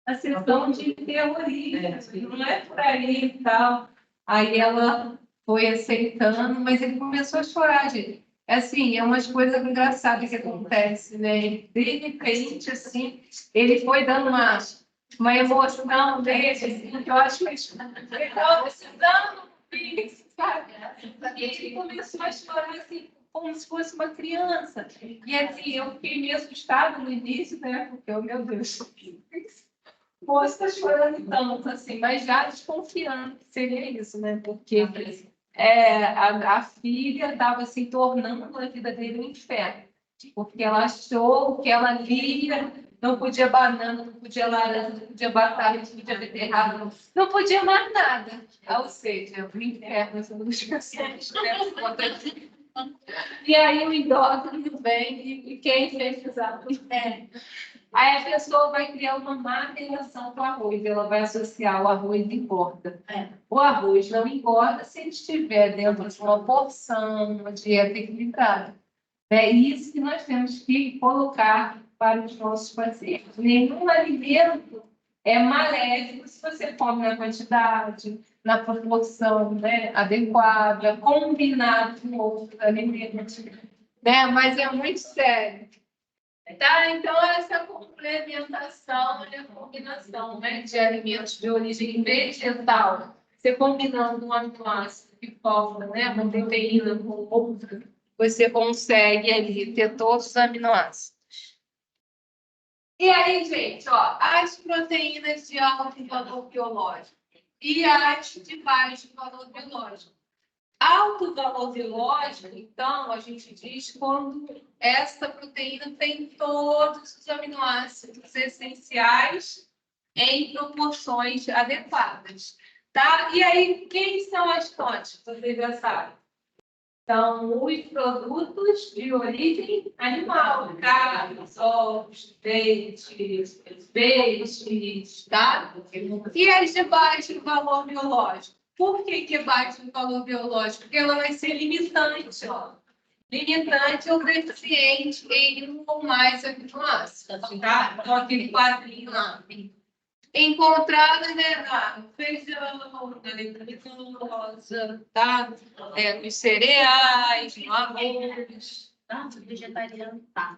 a sessão de terrorismo, não é por aí e tal. Aí ela foi aceitando, mas ele começou a chorar, gente. Assim, é umas coisas engraçadas que acontecem, né? De repente, assim, ele foi dando uma emoção dele, assim, que eu acho que ele estava precisando disso, sabe? E ele começou a chorar, assim, como se fosse uma criança. E assim, eu fiquei meio assustada no início, né? Porque, oh, meu Deus, moça está chorando tanto, assim, mas já desconfiando que seria isso, né? Porque a filha estava se tornando a vida dele um inferno. Porque ela achou que ela lia, não podia banana, não podia laranja, não podia batata, não podia beterraba, não podia mais nada. Ou seja, o inferno, essa multiplicações, né? E aí o endócrino vem e quem fez usar o inferno. Aí a pessoa vai criar uma má relação com o arroz, ela vai associar o arroz engorda. O arroz não engorda se ele estiver dentro de uma porção, uma dieta equilibrada. É isso que nós temos que colocar para os nossos pacientes. Nenhum alimento é maléfico se você come na quantidade, na proporção, né, adequada, combinado com outros alimentos. Né? Mas é muito sério. Tá, então essa complementação e a combinação, né, de alimentos de origem vegetal, você combinando um aminoácido que falta, né, uma proteína com outra, você consegue ali ter todos os aminoácidos. E aí, gente, ó, as proteínas de alto valor biológico e as de baixo valor biológico. Alto valor biológico, então, a gente diz quando essa proteína tem todos os aminoácidos essenciais em proporções adequadas, tá? E aí, quem são as fontes? Vocês já sabem. São os produtos de origem animal, carnes, ovos, peixes, tá? E as de baixo valor biológico? Por que é baixo o valor biológico? Porque ela vai ser limitante, ó. Limitante ou deficiente em um ou mais aminoácidos, tá? Então, aquele quadrinho lá. Encontrada, né, no feijão, na leguminosa, tá? Nos cereais, no arroz. vegetariano, tá.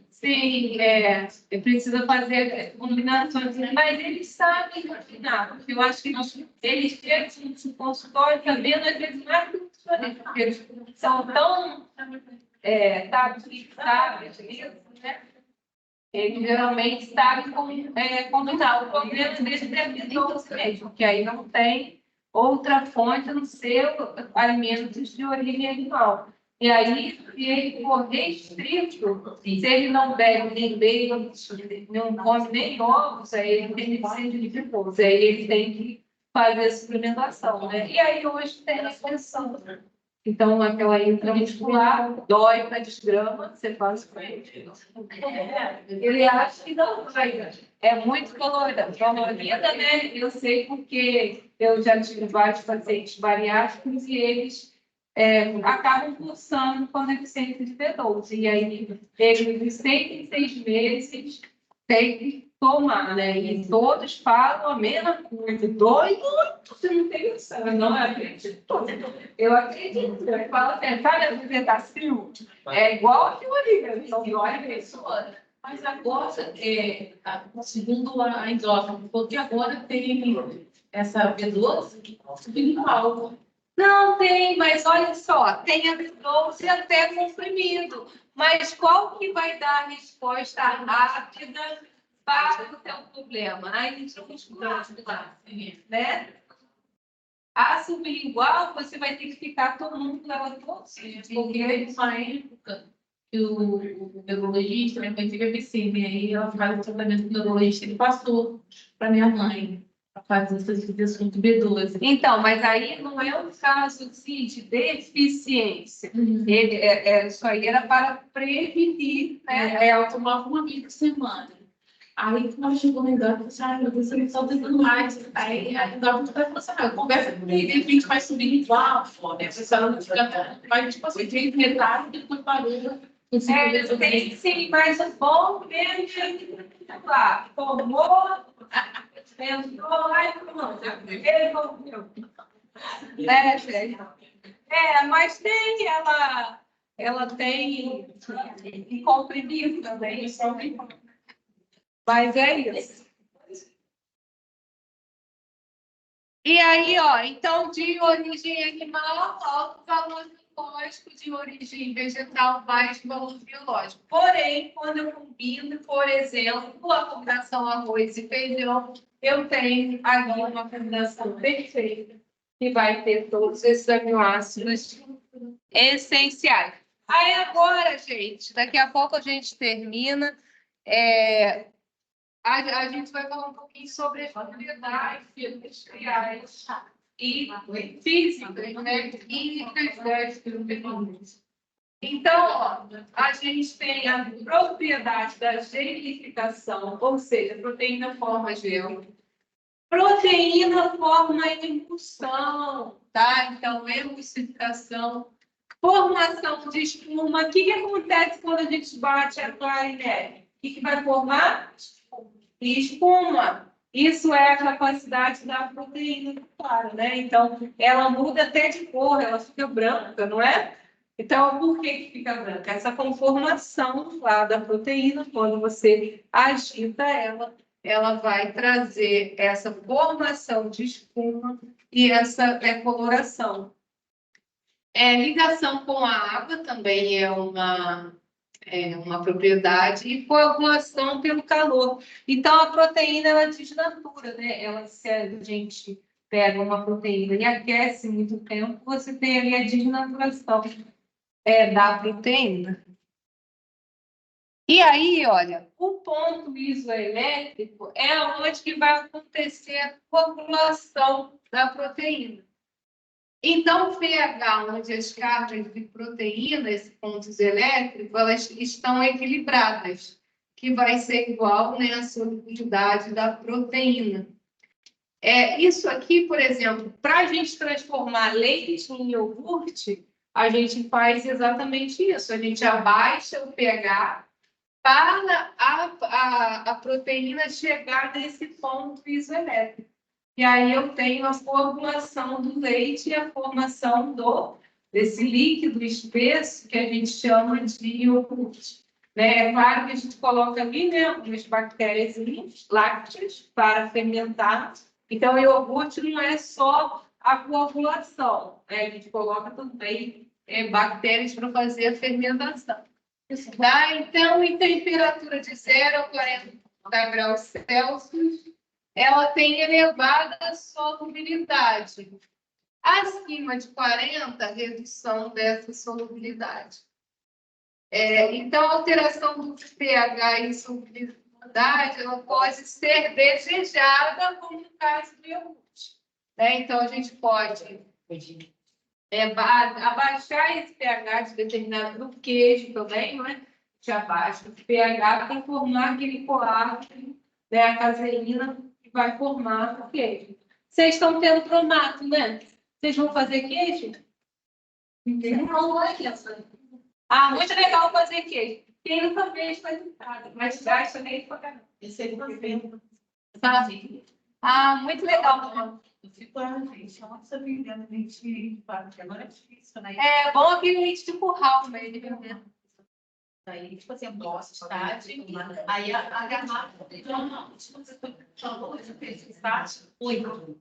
Sim, precisa fazer combinações, mas eles sabem combinar, porque eu acho que eles chegam no consultório sabendo, às vezes, mais do que os diferentes, porque eles são tão sábios nisso, né? Eles geralmente sabem combinar. O problema deles é ter doce mesmo, porque aí não tem outra fonte a não ser alimentos de origem animal. E aí, se ele for restrito, se ele não bebe nem leite, não come nem ovos, aí ele tem que ser de repouso. Aí ele tem que fazer a suplementação, né? E aí hoje tem a expressão. Então, aquela intramuscular dói para desgrama, você faz com ele. Ele acha que não vai. É muito colorida, né? Eu sei porque eu já tive vários pacientes bariátricos e eles acabam cursando com deficiência de B12. E aí, eles, de 6 em 6 meses, têm que tomar, né? E todos falam a mesma coisa. Dói muito, você não tem noção. Eu não acredito. Eu acredito. Eu falo assim, sabe a Vivendacil? É igual aquilo ali, né? Então, dói mesmo. Mas agora, segundo a endócrina, porque agora tem essa B12 subindo alto. Não tem, mas olha só, tem a B12 até comprimido. Mas qual que vai dar a resposta rápida para o teu problema? A intramuscular, né? A sublingual, você vai ter que ficar tomando ela todos os dias. Porque uma época que o neurologista, minha mãe teve AVC, e aí ela faz o tratamento do neurologista, ele passou para minha mãe, para fazer essas injeções de B12. Então, mas aí não é um caso assim, de deficiência. Isso aí era para prevenir, né? Eu tomava uma vez por semana. Aí, quando chegou no exame, eu falei assim, ai, meu Deus, eu não estou tentando mais. Aí, o doctor falou assim, conversa comigo, de repente vai subir igual, né? A senhora não fica... Mas, tipo assim, fez metade, depois parou. Tem sim, mas o bom mesmo é lá. Tomou, entrou lá e pronto. Resolveu. Né, gente? Mas tem ela tem comprimido também, mas é isso. E aí, ó, então, de origem animal, alto valor biológico, de origem vegetal, baixo valor biológico. Porém, quando eu combino, por exemplo, a combinação arroz e feijão, eu tenho ali uma combinação perfeita, que vai ter todos esses aminoácidos essenciais. Aí agora, gente, daqui a pouco a gente termina. A gente vai falar um pouquinho sobre as propriedades industriais e físicas, né? Químicas das proteínas. Então, ó, a gente tem a propriedade da gelificação, ou seja, proteína forma gel. Proteína forma emulsão, tá? Então, emulsificação, formação de espuma. O que acontece quando a gente bate a clarinete? O que vai formar? Espuma. Isso é a capacidade da proteína, claro, né? Então, ela muda até de cor, ela fica branca, não é? Então, por que fica branca? Essa conformação lá da proteína, quando você agita ela vai trazer essa formação de espuma e essa decoloração. Ligação com a água também é uma propriedade, e coagulação pelo calor. Então, a proteína, ela desnatura, né? Se a gente pega uma proteína e aquece muito tempo, você tem ali a desnaturação da proteína. E aí, olha, o ponto isoelétrico é onde que vai acontecer a coagulação da proteína. Então, o pH, onde as cargas de proteínas, pontos elétricos, elas estão equilibradas, que vai ser igual, né, à solubilidade da proteína. Isso aqui, por exemplo, para a gente transformar leite em iogurte, a gente faz exatamente isso. A gente abaixa o pH para a proteína chegar nesse ponto isoelétrico. E aí eu tenho a coagulação do leite e a formação desse líquido espesso que a gente chama de iogurte. É claro que a gente coloca ali, né, algumas bactérias lácteas para fermentar. Então, o iogurte não é só a coagulação, né? A gente coloca também bactérias para fazer a fermentação. Tá? Então, em temperatura de 0 a 40 graus Celsius, ela tem elevada solubilidade. Acima de 40, redução dessa solubilidade. Então, a alteração do pH e solubilidade ela pode ser desejada, como no caso do iogurte. Então, a gente pode abaixar esse pH de determinado do queijo também, não é? A gente abaixa o pH para formar aquele coágulo, a caseína, que vai formar o queijo. Vocês estão tendo cromato, né? Vocês vão fazer queijo? Não é isso. Muito legal fazer queijo. Quem nunca fez, faz em casa, mas gasta nem pra caramba. Esse aí não vendo. Muito legal. Eu fico, gente, onde você vendendo leite, porque agora é difícil, né? É bom aquele leite de curral mesmo, né? Aí, tipo assim, doce, estático, aí a garrafa, não, tipo, você falou, você fez estático, 8.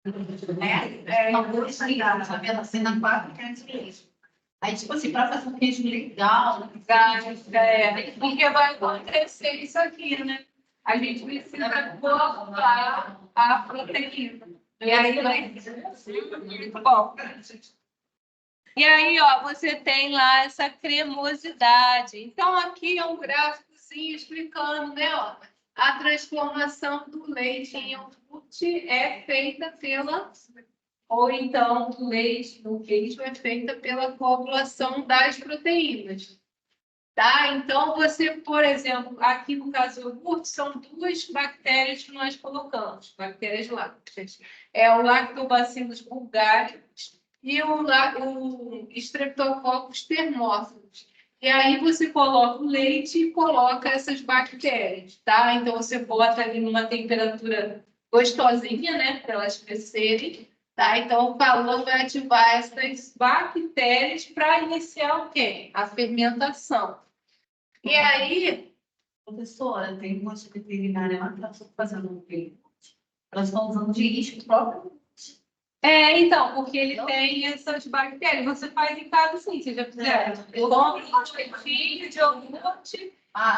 né? Uma boa esfriada, tá vendo? Assim, na 4 queijo. Aí, tipo assim, para fazer um queijo legal, Porque vai acontecer isso aqui, né? A gente precisa coagular a proteína. E aí vai muito bom. E aí, ó, você tem lá essa cremosidade. Então, aqui é um gráficozinho explicando, né, ó, a transformação do leite em iogurte é feita pela, ou então o leite no queijo é feita pela coagulação das proteínas. Tá? Então, você, por exemplo, aqui no caso do iogurte, são 2 bactérias que nós colocamos, bactérias lácteas. É o Lactobacillus bulgaricus e o Streptococcus thermophilus. E aí você coloca o leite e coloca essas bactérias, tá? Então, você bota ali numa temperatura gostosinha, né, para elas crescerem. Tá? Então, o calor vai ativar essas bactérias para iniciar o quê? A fermentação. E aí, professora, tem uma veterinária lá que ela está fazendo um queijo. Elas estão usando de isco próprio. então, porque ele tem essas bactérias. Você faz em casa, sim, vocês já fizeram. Compre um espetinho de iogurte.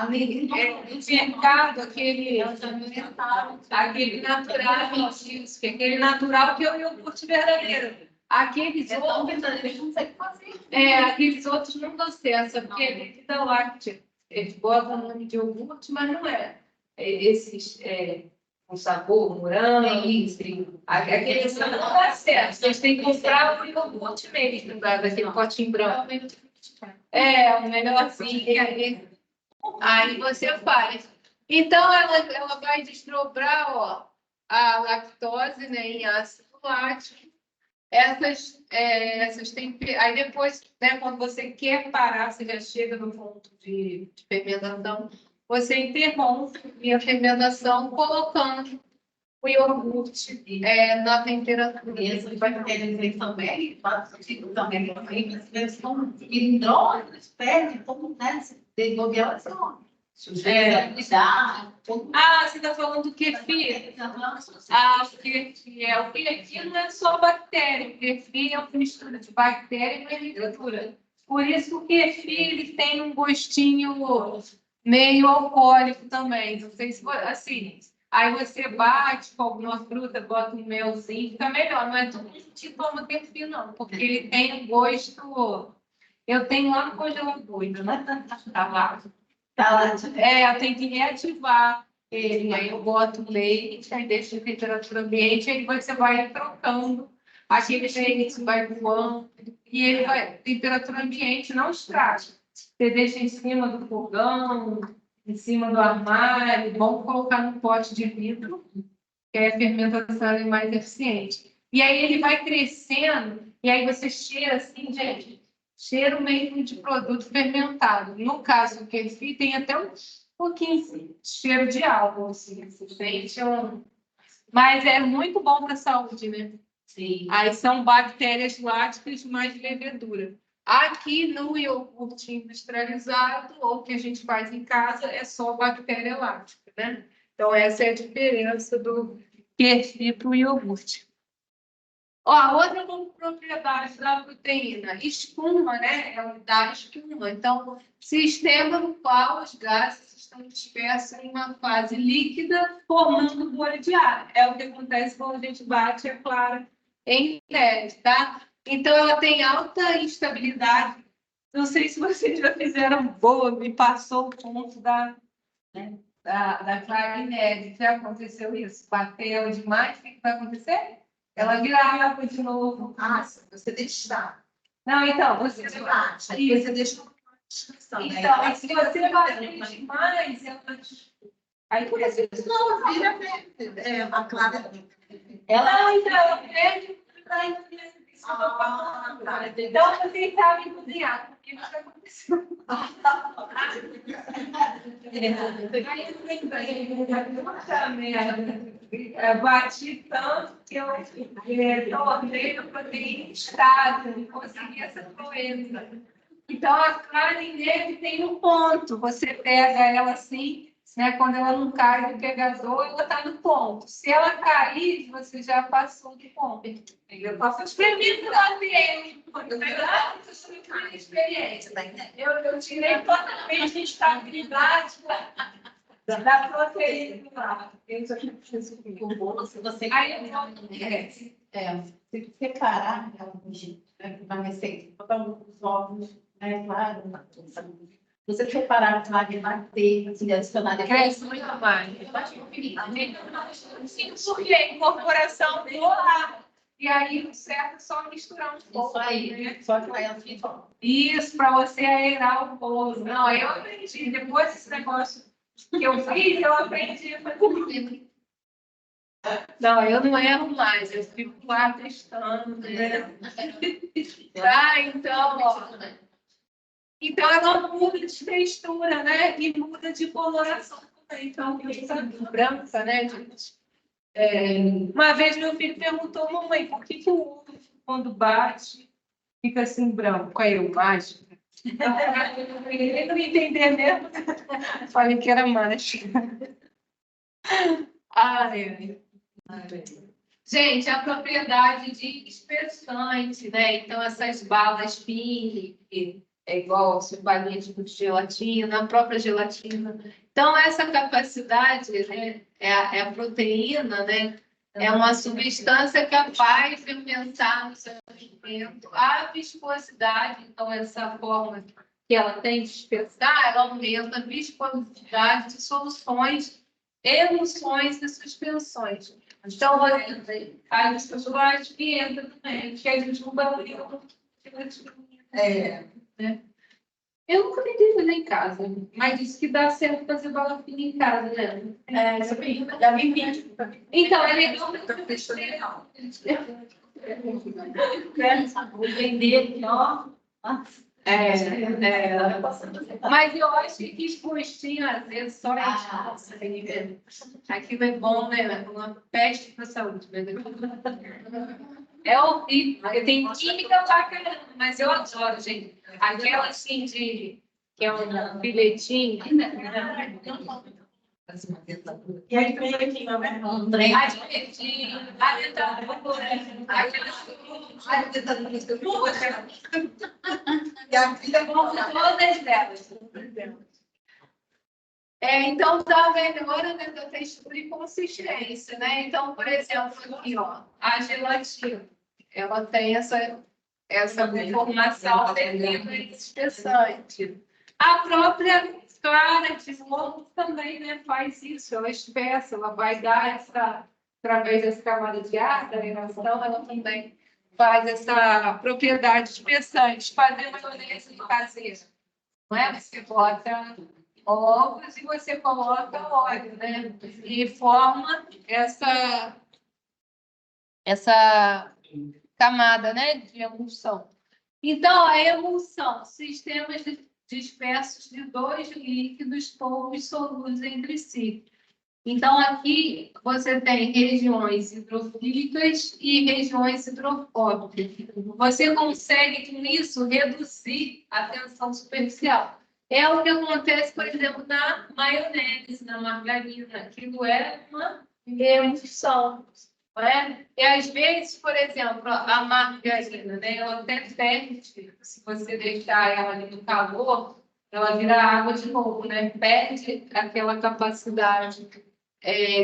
No mercado, aquele natural, isso, que é aquele natural que é o iogurte verdadeiro. Aqueles outros, aqueles outros não dão certo, porque é líquida láctea. Eles botam o nome de iogurte, mas não é. Esses com sabor, morango, aqueles não dá certo. Vocês têm que comprar o iogurte mesmo, daquele potinho branco. O melhorzinho. Aí você faz. Então, ela vai desdobrar, ó, a lactose, né, em ácido lático. Essas aí depois, né, quando você quer parar, você já chega no ponto de fermentação, você interrompe a fermentação colocando o iogurte na temperatura. E essas bactérias aí também, eles são hidrôgenos, perdem, então, né, se desenvolver elas são. Você está falando do kefir? O kefir não é só bactéria. O kefir é uma mistura de bactéria e levedura. Por isso o kefir ele tem um gostinho meio alcoólico também. Não sei se assim. Aí você bate com alguma fruta, bota um melzinho, fica melhor. Não é todo mundo que toma kefir, não, porque ele tem um gosto. Eu tenho lá no congelador, né? Tá lá. Eu tenho que reativar ele. Aí eu boto o leite, aí deixo a temperatura ambiente, aí você vai trocando aquele leite, vai voando, e ele vai, temperatura ambiente, não estraga. Você deixa em cima do fogão, em cima do armário, bom colocar no pote de vidro, que a fermentação é mais eficiente. E aí ele vai crescendo, e aí você cheira assim, gente, cheiro mesmo de produto fermentado. No caso do kefir, tem até um pouquinho de cheiro de álcool, assim, você sente Mas é muito bom para a saúde, né? Sim. Aí são bactérias lácteas mais levedura. Aqui no iogurte industrializado, ou que a gente faz em casa, é só bactéria láctea, né? Então, essa é a diferença do kefir para o iogurte. Ó, outra propriedade da proteína, espuma, né? É da espuma. Então, sistema no qual os gases estão dispersos em uma fase líquida, formando bolha de ar. É o que acontece quando a gente bate a clara em neve, tá? Então, ela tem alta instabilidade. Não sei se vocês já fizeram boa, me passou o ponto da clara em neve. Já aconteceu isso? Bateu demais, o que vai acontecer? Ela vira água de novo. Se você deixar. Não, então, você bate, aí você deixa uma descrição. Então, se você bater demais, aí Porque às vezes não vira a clara. ela perde então, vocês sabem cozinhar, porque isso aconteceu. Bati tanto que eu tornei a proteína estável e consegui essa proeza. Então, a carne nele tem um ponto. Você pega ela assim, né? Quando ela não cai do pegador, ela está no ponto. Se ela cair, você já passou do ponto. Eu faço experimento dele. Experiência. Eu tirei totalmente a estabilidade da proteína lá. Eu já fiz com bolo, se você Aí eu vou. se separar uma receita, botar os ovos, né, claro, você separar a bater, assim, adicionar Cresce muito mais. Sim, porque a incorporação do ar. E aí, o certo é só misturar um pouco. Isso aí, né? só que vai assim, ó. Isso, para você aerar o bolo. Não, eu aprendi. Depois desse negócio que eu fiz, eu aprendi a fazer. Não, eu não erro mais. Eu fico lá testando, né? Tá, então, ó. Então, ela muda de textura, né? E muda de coloração também. Então, fica branca, né, gente? Uma vez meu filho perguntou, mamãe, por que o ovo, quando bate, fica assim branco? Aí eu, mágica. Ele não entender mesmo. Falei que era mágica. Ai. Gente, a propriedade de espessante, né? Então, essas balas fine, que é igual se balinha de gelatina, a própria gelatina. Então, essa capacidade, né? É a proteína, né? É uma substância capaz de aumentar no seu alimento a viscosidade. Então, essa forma que ela tem de espessar, ela aumenta a viscosidade de soluções, emulsões e suspensões. Então, a viscosidade que entra também, que a gente não valoriza. Né? Eu nunca tentei fazer em casa, mas disse que dá certo fazer bala fina em casa, né? Já vi vídeo. Então, é legal. Vender, ó. Mas eu acho que esse gostinho, às vezes, só é aquilo é bom, né? Uma peste para a saúde. É horrível, porque tem química pra caramba, mas eu adoro, gente. Aquela assim de que é um bilhetinho. E aí vem aqui, não é? A bilhetinho, a dentadura, a dentadura. E a vida Todas elas. Então, está melhorando da textura e consistência, né? Então, por exemplo, aqui, ó, a gelatina, ela tem essa conformação devido a espessante. A própria clara de ovo também, né, faz isso, ela espessa, ela vai dar através dessa camada de ar, da aeração, ela também faz essa propriedade espessante. Fazer maionese caseira, não é? Você bota ovos e você coloca óleo, né? E forma essa camada, né, de emulsão. Então, a emulsão, sistemas dispersos de dois líquidos poucos solúveis entre si. Então, aqui você tem regiões hidrofílicas e regiões hidrofóbicas. Você consegue, com isso, reduzir a tensão superficial. É o que acontece, por exemplo, na maionese, na margarina. Aquilo é uma emulsão. E às vezes, por exemplo, a margarina, né, ela até perde, se você deixar ela ali no calor, ela vira água de novo, né? Perde aquela capacidade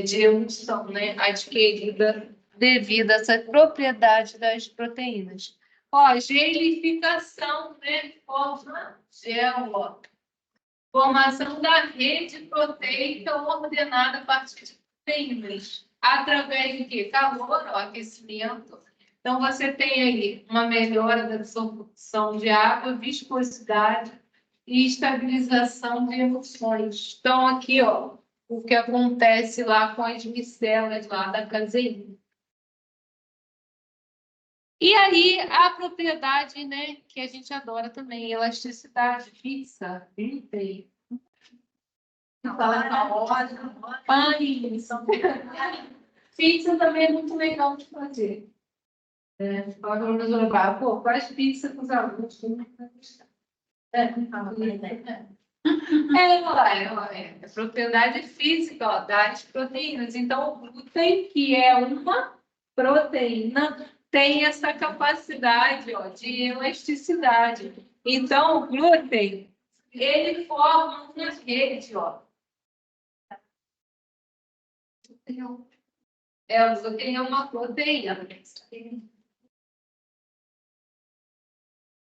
de emulsão, né, adquirida devido a essa propriedade das proteínas. Ó, gelificação, né? Forma gel, ó. Formação da rede proteica ordenada a partir de proteínas. Através de quê? Calor, ó, aquecimento. Então, você tem aí uma melhora da absorção de água, viscosidade e estabilização de emulsões. Então, aqui, ó, o que acontece lá com as micelas lá da caseína. E aí, a propriedade, né, que a gente adora também, elasticidade fixa, glúten. Pizza também é muito legal de fazer. Pô, faz pizza com os alunos. É propriedade física, ó, das proteínas. Então, o glúten, que é uma proteína, tem essa capacidade, ó, de elasticidade. Então, o glúten, ele forma uma rede, ó. O glúten é uma proteína.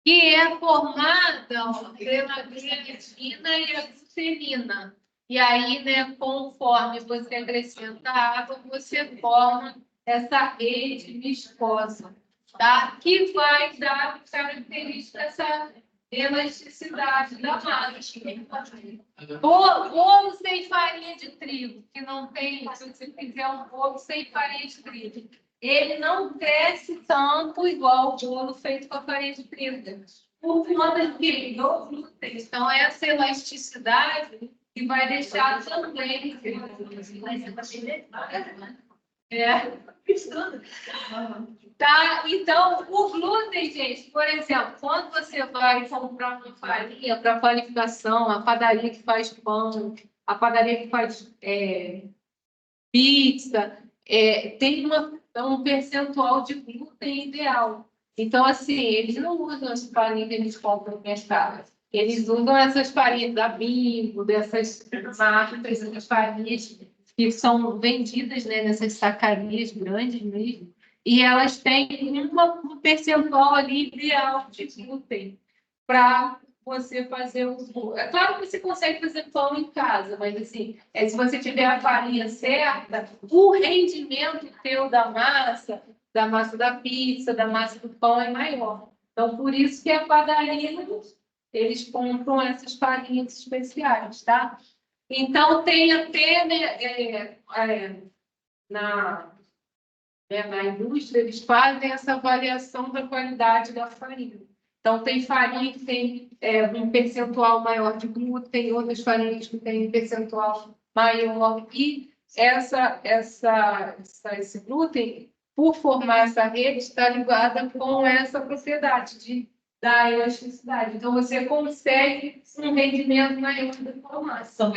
Que é formada ó, pela gliadina e a glutenina. E aí, né, conforme você acrescenta água, você forma essa rede viscosa, tá? Que vai dar característica essa elasticidade da massa. Bolo sem farinha de trigo, que não tem, se você fizer um bolo sem farinha de trigo, ele não cresce tanto igual o bolo feito com a farinha de trigo. Por conta de do glúten. Então, essa elasticidade que vai deixar também. Tá? Então, o glúten, gente, por exemplo, quando você vai comprar uma farinha para panificação, a padaria que faz pão, a padaria que faz pizza, tem um percentual de glúten ideal. Então, assim, eles não usam as farinhas que eles compram no mercado. Eles usam essas farinhas da Bimbo, dessas marcas, essas farinhas que são vendidas, né, nessas sacarias grandes mesmo. E elas têm um percentual ali ideal de glúten para você fazer o. É claro que você consegue fazer pão em casa, mas assim, se você tiver a farinha certa, o rendimento teu da massa da pizza, da massa do pão é maior. Então, por isso que a padaria, eles compram essas farinhas especiais, tá? Então, tem até na indústria, eles fazem essa avaliação da qualidade da farinha. Então, tem farinha que tem um percentual maior de glúten, outras farinhas que têm um percentual maior. E esse glúten, por formar essa rede, está ligada com essa propriedade da elasticidade. Então, você consegue um rendimento maior da formação.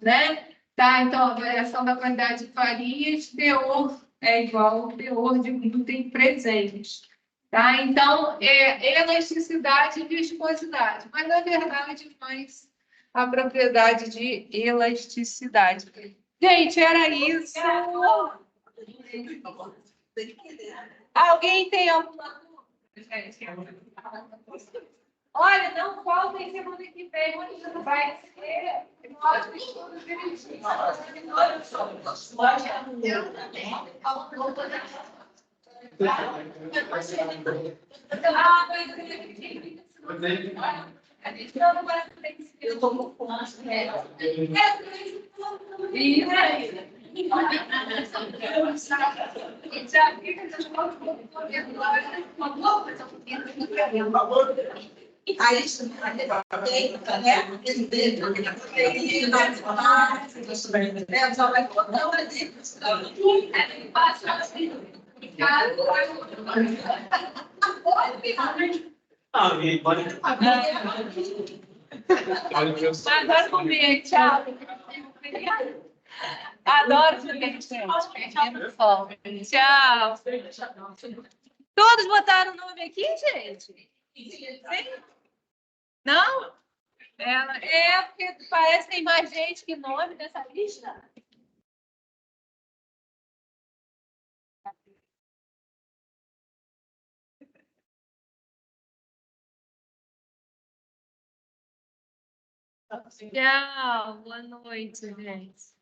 Né? Tá, então, a variação da quantidade de farinhas, teor é igual ao teor de glúten presente. Tá? Então, elasticidade e viscosidade, mas, na verdade, mais a propriedade de elasticidade. Gente, era isso. Alguém tem alguma dúvida? Olha, não faltem semana que vem, vai ser nosso estudo direitinho. Eu estou com fome. Isso aí. Aí, só vai botar uma Adoro comer, tchau. Adoro comer, gente. Tchau. Todos botaram o nome aqui, gente? Sim? Não? Porque parece que tem mais gente que nome nessa lista. Tchau, boa noite, gente.